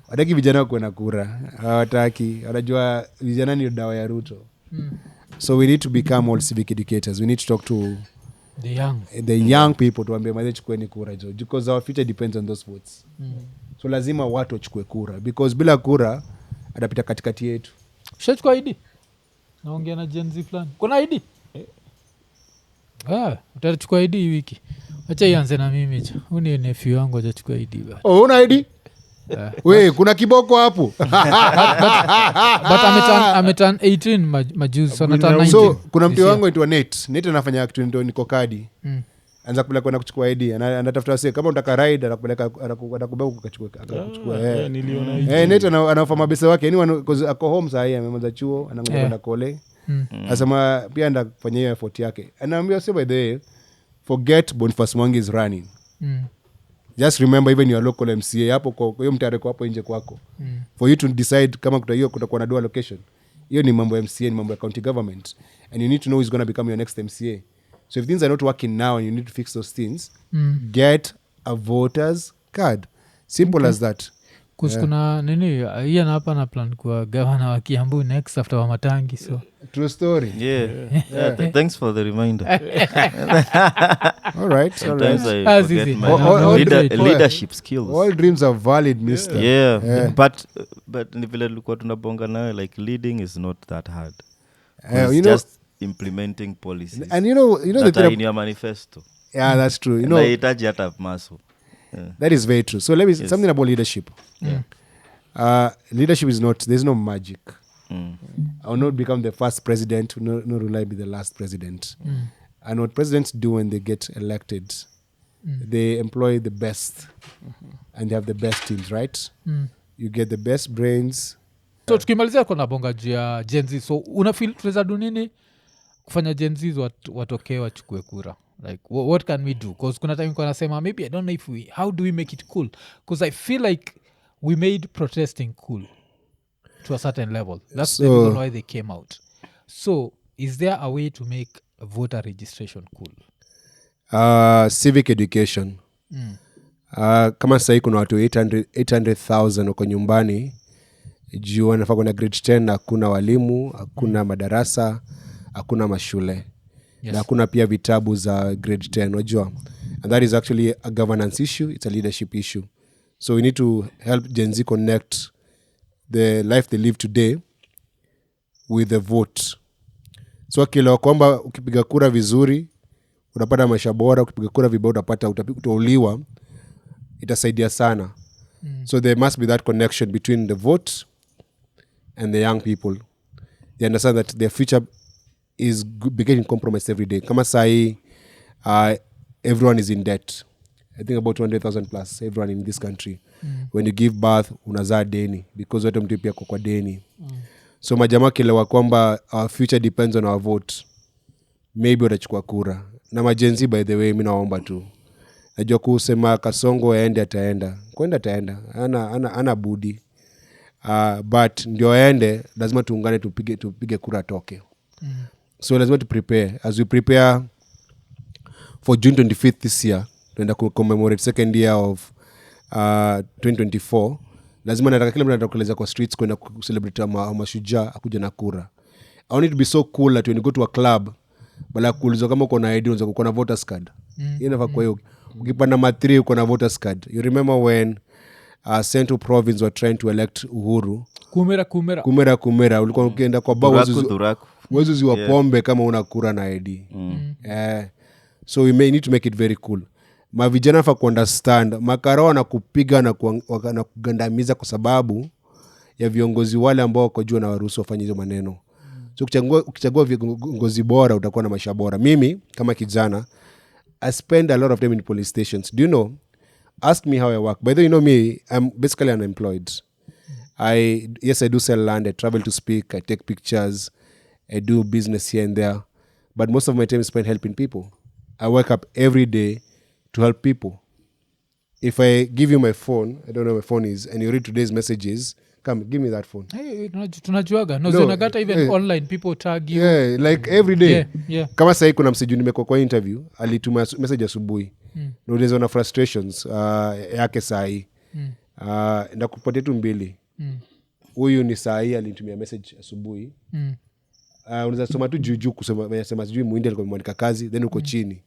Wataki vijana kuwa na kura. Hawataki. Wanajua vijana ni dawa ya Ruto. So we need to become all civic educators. We need to talk to the young people tuambie maze chukueni kura jo. Because our future depends on those votes. So lazima watu wachukue kura. Because bila kura, atapita katikati yetu. Shachukua ID? Naongea na Gen Z plan. Kuna ID? Utachukua ID hii wiki. Acha ianze na mimi jo. Uni nephew wangu atachukua ID ba. Una ID? We, kuna kiboko hapo. But ameturn 18 majuzi. So nata 19. So kuna mtu wangu aitwa Nate anafanya acting ndio niko kadi. Anza kupeleka kwenda kuchukua ID. Anatafuta wase kama unataka ride anakupeleka atakubeba ukachukua. Niliona hiyo. Nate anaofa mabesa wake. Anyone because ako home saa hii amemaliza chuo anangoja kwenda kole. Anasema pia anda kufanya hiyo effort yake. Anaambia say by the way forget Boniface Mwangi is running. Just remember even your local MCA hapo kwa hiyo mtareko hapo nje kwako. For you to decide kama kutakuwa na dual location. Hiyo ni mambo ya MCA, ni mambo ya county government. And you need to know who's going to become your next MCA. So if things are not working now and you need to fix those things, get a voter's card. Simple as that. Kuna nini hiya na hapa na plan kwa governor wa Kiambu next after wa Matangi so. True story. Yeah. Thanks for the reminder. All right. Sometimes I forget my leadership skills. All dreams are valid, mister. Yeah. But ni vile tulikuwa tunabonga nayo like leading is not that hard. It's just implementing policies. And you know that in your manifesto. Yeah, that's true. You know, haitaji hata muscle. That is very true. So let me something about leadership. Leadership is not, there's no magic. I will not become the first president, nor will I be the last president. And what presidents do when they get elected, they employ the best and they have the best teams, right? You get the best brains. So tukimalizia kuna bonga juu ya Gen Z. So unafeel tunaweza do nini kufanya Gen Z watokee wachukue kura? Like what can we do? Because kuna time kwa nasema maybe I don't know if how do we make it cool? Because I feel like we made protesting cool to a certain level. That's the reason why they came out. So is there a way to make voter registration cool? Civic education. Kama sahii kuna watu 800,000 wako nyumbani juu wanafaa kuna grade 10, hakuna walimu, hakuna madarasa, hakuna mashule. Na hakuna pia vitabu za grade 10, unajua. And that is actually a governance issue, it's a leadership issue. So we need to help Gen Z connect the life they live today with the vote. So kila kwamba ukipiga kura vizuri unapata maisha bora, ukipiga kura vibaya utapata utauliwa, itasaidia sana. So there must be that connection between the vote and the young people. They understand that their future is getting compromised every day. Kama sahi, everyone is in debt. I think about 200,000 plus, everyone in this country. When you give birth, unazaa deni, because watu mtu pia kwa deni. So majamaa kilewa kwamba our future depends on our vote. Maybe watachukua kura. Na majenzi, by the way, mimi naomba tu. Najua kusema Kasongo aende ataenda. Kwenda ataenda. Ana budi. But ndio aende, lazima tuungane tupige kura toke. So lazima to prepare. As we prepare for June 25th this year, tuenda commemorate second year of 2024, lazima nataka kila mtu atakeleza kwa streets kwenda celebrate mashujaa akuja na kura. I want it to be so cool that when you go to a club, bala kuulizwa kama uko na ID unaweza kuwa na voters card. Inafaa kwa hiyo ukipanda ma3 uko na voters card. You remember when Central Province were trying to elect Uhuru? Kumera ulikuwa ukienda kwa bao wewe wa pombe kama una kura na ID. So we may need to make it very cool. Mavijana fa understand makarao na kupiga na kugandamiza kwa sababu ya viongozi wale ambao wako juu na waruhusu wafanye hizo maneno. So ukichagua viongozi bora utakuwa na maisha bora. Mimi kama kijana, I spend a lot of time in police stations. Do you know? Ask me how I work. By the way, you know me, I'm basically unemployed. I do sell land, I travel to speak, I take pictures, I do business here and there. But most of my time is spent helping people. I wake up every day to help people. If I give you my phone, I don't know what my phone is, and you read today's messages, come, give me that phone. Hey, tunajuaga. No, zinagata even online, people tag you. Yeah, like every day. Yeah. Kama sahi kuna msiju nimekuwa kwa interview, alituma message asubuhi. Nauliza na frustrations yake sahi. Na kupatia tu mbili. Huyu ni sahi alinitumia message asubuhi. Unaweza soma tu juu kusema sijui muindi alikuwa ameandika kazi, then uko chini.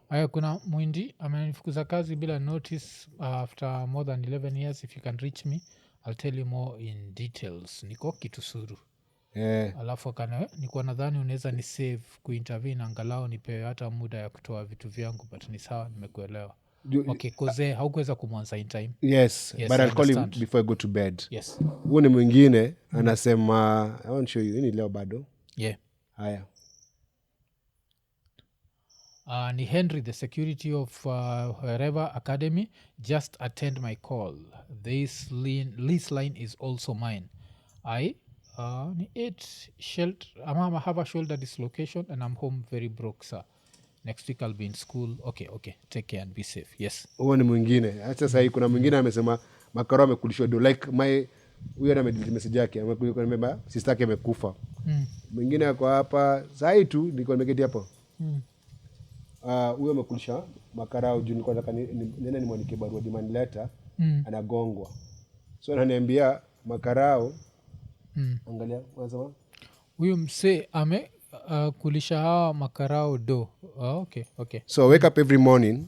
Aya, kuna muindi amenifukuza kazi bila notice after more than 11 years. If you can reach me, I'll tell you more in details. Niko Kitusuru. Alafu nikuwa nadhani unaweza ni save kuintervene angalau nipewe hata muda ya kutoa vitu vyangu, but ni sawa, nimekuelewa. Okay, koze haukuweza kumwanza in time. Yes, but I'll call him before I go to bed. Yes. Huyu ni mwingine anasema I want to show you. Ini leo bado. Yeah. Haya. Ni Henry, the security of wherever academy, just attend my call. This lease line is also mine. I ni 8 shelter. I have a shoulder dislocation and I'm home very broke, sir. Next week I'll be in school. Okay. Take care and be safe. Yes. Huo ni mwingine. Hata sasa kuna mwingine amesema makaro amekulishwa do like my huyo na message yake amekuja remember sister yake amekufa. Mwingine ako hapa sasa tu niko nimeketi hapo. Huyo amekulisha makarao juu nilikuwa nataka nene nimwandikie barua demand letter, anagongwa. So ananiambia makarao angalia unasema huyo mse ame kulisha hawa makarao do. Okay. So I wake up every morning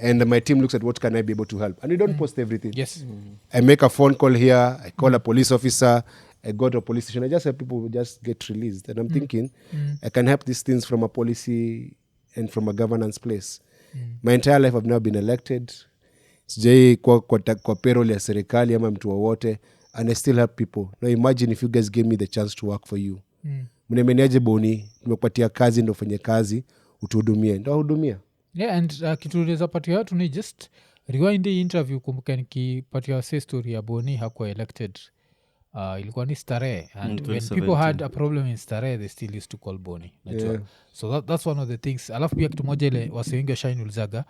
and my team looks at what can I be able to help, and we don't post everything. Yes. I make a phone call here, I call a police officer, I go to a police station, I just help people just get released, and I'm thinking I can help these things from a policy and from a governance place. My entire life I've now been elected, sijai kwa payroll ya serikali ama mtu wowote, and I still help people. Now imagine if you guys gave me the chance to work for you. Mnemeniaje Boni, nimekupatia kazi ndo ufanye kazi, utuhudumie, ndo hudumia. Yeah, and kitu unaweza patia watu ni just rewind the interview. Kumbuka nikipatia say story ya Boni hakuwa elected. Ilikuwa ni Starehe, and when people had a problem in Starehe they still used to call Boni. Yeah. So that's one of the things. Alafu pia kitu moja ile wase wengi shine ulizaga,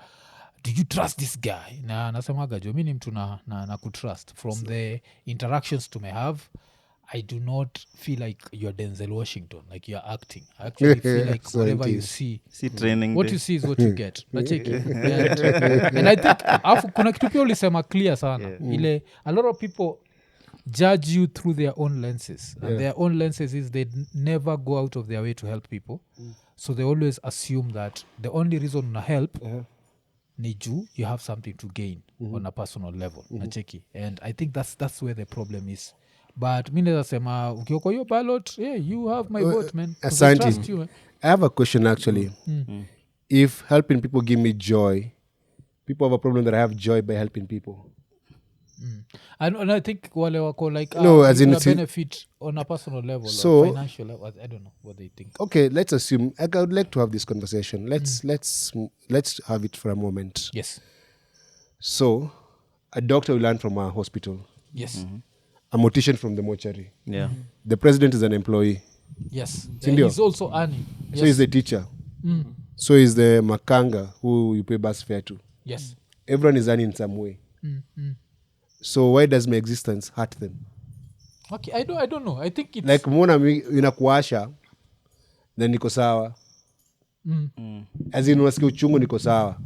did you trust this guy? Na nasemaga jo mimi ni mtu na kutrust from the interactions to may have. I do not feel like you're Denzel Washington, like you're acting. I actually feel like whatever you see, training what day. you see is what you get. Nacheki. And I think kuna kitu pia ulisema clear sana. Ile a lot of people judge you through their own lenses. And their own lenses is they never go out of their way to help people. So they always assume that the only reason una help ni juu you have something to gain on a personal level. Nacheki. And I think that's where the problem is. But mi naweza sema ukioko hiyo ballot, you have my vote, man. 'Cause I trust you, I have a question actually. If helping people give me joy, people have a problem that I have joy by helping people. And I think wale wako like No, as in benefit on a personal level So- or financial level. I don't know what they think. Okay, let's assume I would like to have this conversation. Let's have it for a moment. Yes. So, a doctor will learn from a hospital. Yes. A mortician from the mortuary. Yeah. The president is an employee. Yes. Sindio? He's also earning. Yes. So he's the teacher. So he's the makanga who you pay bus fare to. Yes. Everyone is earning in some way. So why does my existence hurt them? Okay, I don't know. I think it's Like mwona inakuasha then niko sawa. As in unasikia uchungu niko sawa.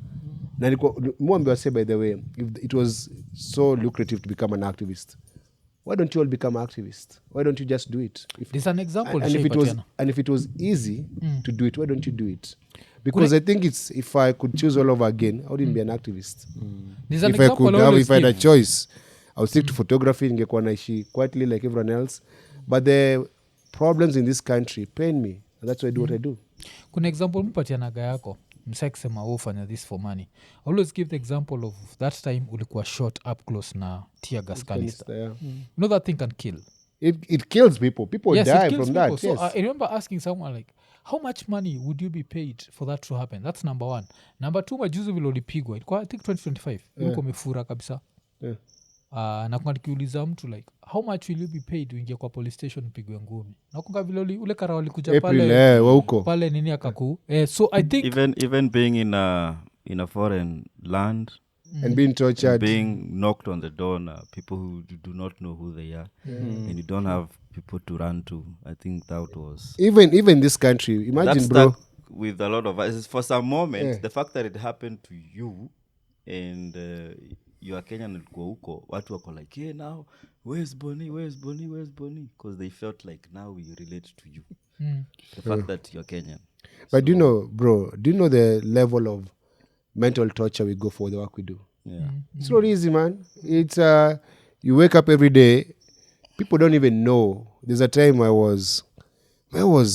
Na niko mwambiwa say by the way, if it was so lucrative to become an activist, why don't you all become activists? Why don't you just do it? there's an example. And if it was easy to do it, why don't you do it? Because I think if I could choose all over again, I wouldn't be an activist. There's an If I example could I have, always if I had a give. choice, I would stick to photography, ningekuwa naishi quietly like everyone else. But the problems in this country pain me, and that's why I do what I do. Kuna example mpatianaga yako msakisema ufanya this for money. Always give the example of that time ulikuwa shot up close na tear gas canister. Yeah. You know that thing can kill. It kills people. People Yes, it die kills from people. that. So Yes. I remember asking someone like, how much money would you be paid for that to happen? That's number one. Number two, majuzi vile ulipigwa ilikuwa I think 2025 ulikuwa umefura kabisa. Yeah. Na kuna nikiuliza mtu like how much will you be paid uingie kwa police station upigwe ngumi nakunga vile ule kara walikuja April, wauko. pale nini akaku so I think Even being in a foreign land, And being tortured. being knocked on the door, people who do not know who they are, and you don't have people to run to. I think that was Even this country, imagine, that bro. stuck with a lot of us for some moment. Yeah. The fact that it happened to you, and you are Kenyan and huko, watu wako like, hey, now where's Bonnie, because they felt like now we relate to you. The fact that you're Kenyan. But do you know, bro, the level of mental torture we go for the work we do? Yeah. It's not easy, man. It's you wake up every day, people don't even know. There's a time where was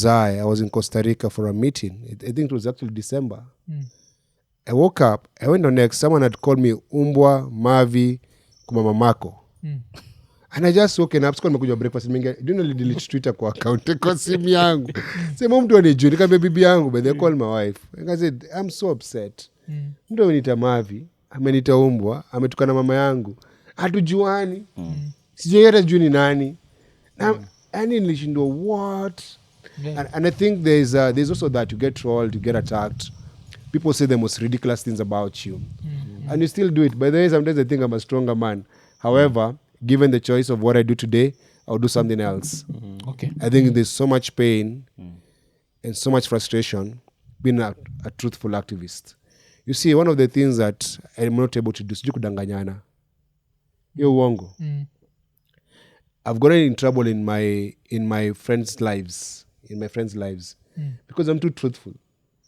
I? I was in Costa Rica for a meeting. I think it was actually December. I woke up, I went on X, someone had called me Umbwa, Mavi, Kumamamako. And I just woken up, sikuwa nimekuja breakfast, do you know delete Twitter kwa account kwa simu yangu. Sema mtu anijui, nikamwambia bibi yangu, but they call my wife. And I said, I'm so upset. Mtu ameniita Mavi, ameniita Umbwa, ametukana mama yangu. Hatujuani. Sijui hata juu ni nani. Na yani nilishindwa what? Yeah. And I think there's also that you get trolled, you get attacked. People say the most ridiculous things about you. And you still do it. By the way, sometimes I think I'm a stronger man. However, given the choice of what I do today, I'll do something else. okay I think there's so much pain and so much frustration being a truthful activist. You see, one of the things that I'm not able to do is kudanganyana. Yo uongo. I've gotten in trouble in my friends' lives. Because I'm too truthful.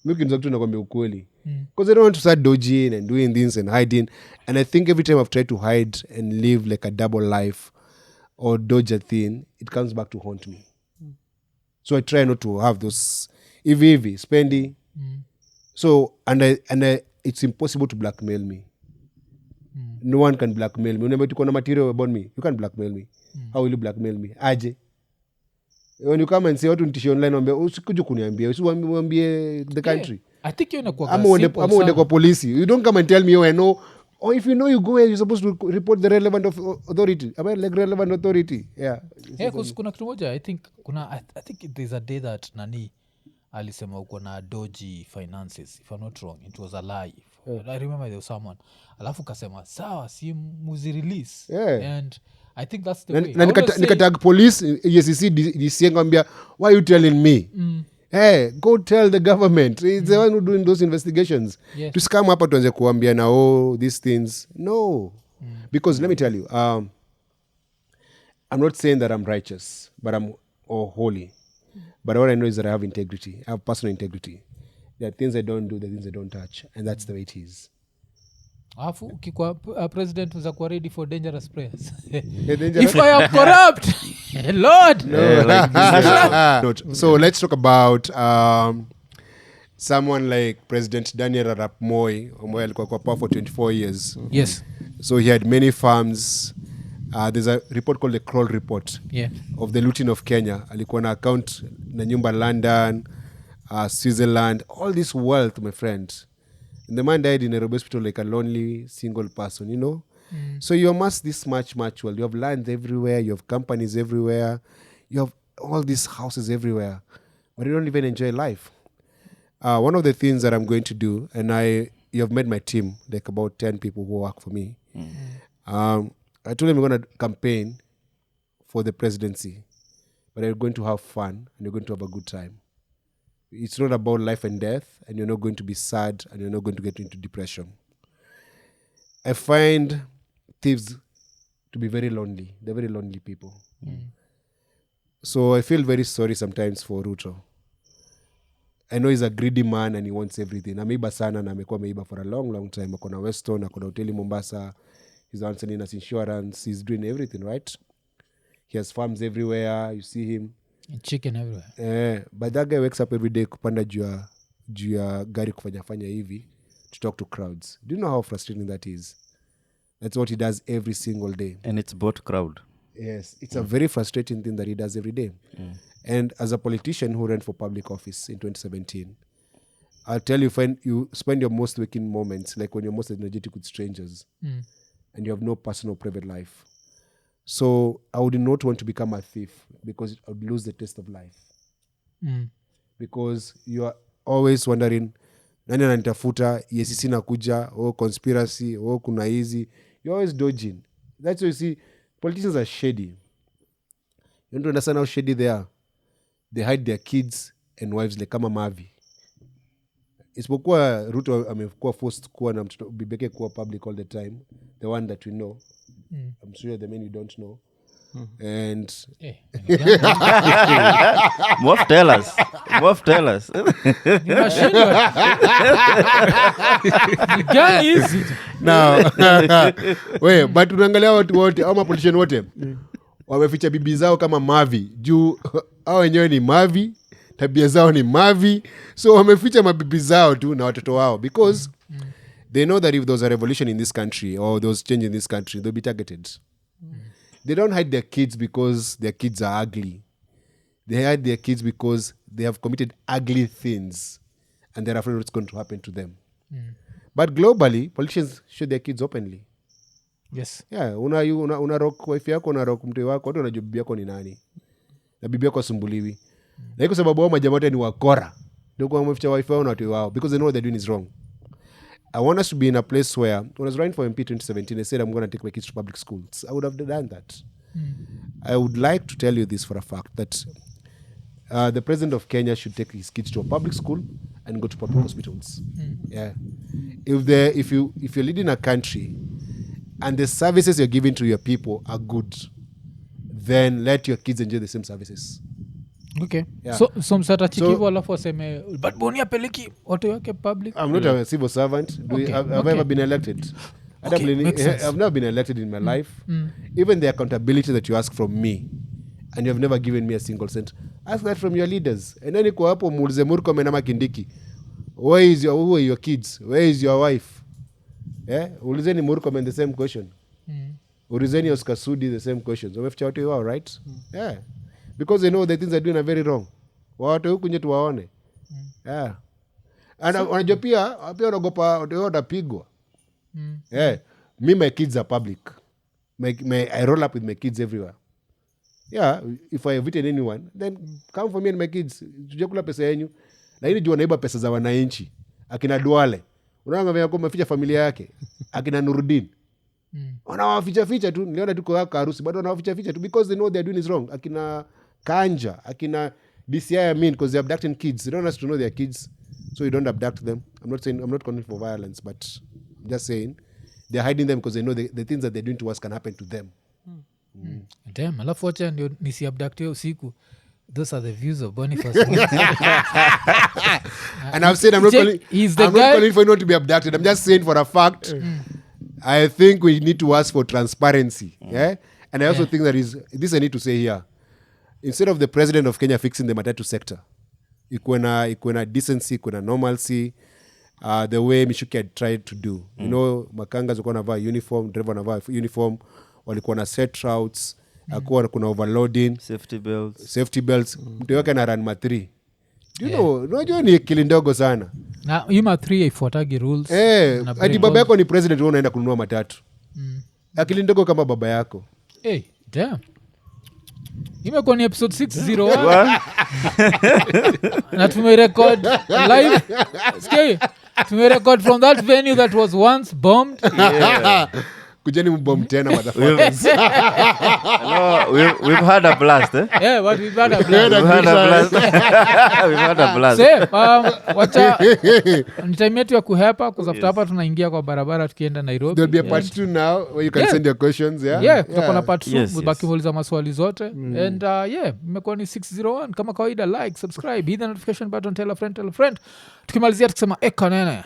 Because I don't want to start dodging and doing things and hiding. And I think every time I've tried to hide and live like a double life or dodge a thing, it comes back to haunt me. So I try not to have those EV, spending. So, and it's impossible to blackmail me. No one can blackmail me. Whenever you want material about me, you can't blackmail me. How will you blackmail me? Aje. When you come and say, watu nitishie online, usikuja kuniambia, usiwaambie the country. I think you're inakuwa I'm uende kwa polisi. You don't come and tell me, oh, I know. Or if you know, you go where you're supposed to report the relevant authority. Am I like relevant authority? Yeah. Because kuna kitu moja I think there's a day that nani alisema uko na dodgy finances, if I'm not wrong. It was a lie I remember there was someone alafu kasema sawa si muzi release Yeah. and I think that's the Na- way na I always say- nikatag police EACC DCI ngambia why are you telling me hey go tell the government it's the one who doing those investigations Yes. tusikama hapa tuanze kuambia na these things no because let me tell you I'm not saying that I'm righteous but I'm holy but what I know is that I have integrity I have personal integrity there are things I don't do there are things I don't touch and that's the way it is alafu ukikuwa president uza kuwa ready for dangerous prayers dangerous- if I am corrupt Lord Not- so let's talk about someone like President Daniel Arap Moi ambaye alikuwa kwa power for 24 years yes so he had many farms there's a report called the Kroll report yeah of the looting of Kenya alikuwa na account na nyumba London Switzerland all this wealth my friend and the man died in a Nairobi hospital like a lonely single person you know so you amass this much wealth you have lands everywhere you have companies everywhere you have all these houses everywhere but you don't even enjoy life one of the things that I'm going to do and you have met my team like about 10 people who work for me I told them we're going to campaign for the presidency but you're going to have fun and you're going to have a good time it's not about life and death and you're not going to be sad and you're not going to get into depression I find thieves to be very lonely they're very lonely people so I feel very sorry sometimes for Ruto I know he's a greedy man and he wants everything ameiba sana na amekuwa ameiba for a long time akona Weston akona hoteli Mombasa he's answering us insurance he's doing everything right he has farms everywhere you see him and chicken everywhere but that guy wakes up every day kupanda juu ya gari kufanya hivi to talk to crowds do you know how frustrating that is that's what he does every single day And it's bot crowd. yes it's a very frustrating thing that he does every day and as a politician who ran for public office in 2017 I'll tell you when you spend your most waking moments like when you're most energetic with strangers and you have no personal private life so I would not want to become a thief because I would lose the taste of life because you are always wondering nani ananitafuta EACC nakuja conspiracy kuna hizi you're always dodging that's why you see politicians are shady you don't understand how shady they are they hide their kids and wives like kama mavi isipokuwa Ruto amekuwa forced kuwa na mtoto bibeke kuwa public all the time the one that we know I'm sure the men you don't know and Mof tell us. Mof tell us. Nimeshindwa. Ni gani hizi? now we but unaangalia watu wote au mapolitician wote wameficha bibi zao kama mavi juu hao wenyewe ni mavi tabia zao ni mavi so wameficha mabibi zao tu na watoto wao because they know that if there was a revolution in this country or there was change in this country they'll be targeted they don't hide their kids because their kids are ugly they hide their kids because they have committed ugly things and they're afraid what's going to happen to them but globally politicians show their kids openly Yes. yeah una rock wife yako una rock mtu wako watu wanajua bibi yako ni nani na bibi yako asumbuliwi na iko sababu wao majamaa wote ni wakora ndio kwa mficha wife wao na watu wao because they know what they're doing is wrong I want us to be in a place where when I was running for MP 2017 I said I'm going to take my kids to public schools I would have done that I would like to tell you this for a fact that the president of Kenya should take his kids to a public school and go to public hospitals yeah if you're leading a country and the services you're giving to your people are good then let your kids enjoy the same services Okay. Yeah. So msatachikivu So- alafu waseme but Boni apeleki watu wake public. I'm not a civil servant. Okay, Have I okay. ever been elected? Okay, makes sense. I've never been elected in my life. Even the accountability that you ask from me, and you have never given me a single cent. Ask that from your leaders. And then iko hapo muulize Murkomen ama Kindiki. Who are your kids? Where is your wife? Ulizeni Murkomen the same question. Ulizeni Oscar Sudi the same questions. Wameficha watu wao, right? Yeah. Because they know the things they're doing are very wrong. Watu huku nye tuwaone. Yeah. And unajua pia wanaogopa watu wao watapigwa. Yeah. Me, my kids are public. I roll up with my kids everywhere. Yeah, if I have eaten anyone, then come for me and my kids. Tuje kula pesa yenyu. Lakini juu wanaiba pesa za wananchi. Akina Duale. unaanga vya kumeficha familia yake akina Nurdin wanawaficha tu. Niliona tu kwa harusi bado wanawaficha tu because they know they are doing is wrong. Akina Kanja, akina DCI, I mean, because they're abducting kids. They don't have to know they're kids, so you don't abduct them. I'm not calling for violence, but I'm just saying they're hiding them because they know the things that they're doing to us can happen to them. Damn, alafu wacha ndio nisiabducte usiku. Those are the views of Boniface. And I've said I'm not calling for anyone to be abducted. I'm just saying for a fact, I think we need to ask for transparency. Yeah? And I also think that this I need to say here. Instead of the president of Kenya fixing the matatu sector, ikuwe na decency, ikuwe na normalcy, the way Michuki had tried to do. You know, makangas walikuwa wanavaa uniform, driver wanavaa uniform, walikuwa na set routes, akuwa kuna overloading, safety belts. Mtu yoke na run ma3. You know, unajua ni akili ndogo sana. Na hii ma3 ifuatagi rules. Ati baba yako ni president, wewe unaenda kununua matatu. Akili ndogo kama baba yako. Hey, damn. Imekuwa ni episode 601 na tumerecord live. Tumerecord from that venue that was once bombed. Kujeni mbom tena motherfuckers. We've had a blast, eh? Yeah, but we've had a blast. So, wacha ni time yetu ya kuhepa kuzafuta hapa tunaingia kwa barabara tukienda Nairobi. There'll be a part 2 now where you can send your questions, tutakuwa na part 2 baki muuliza maswali zote. And imekuwa ni 601 kama kawaida, like, subscribe, hit the notification button, tell a friend. Tukimalizia tukisema eko nene.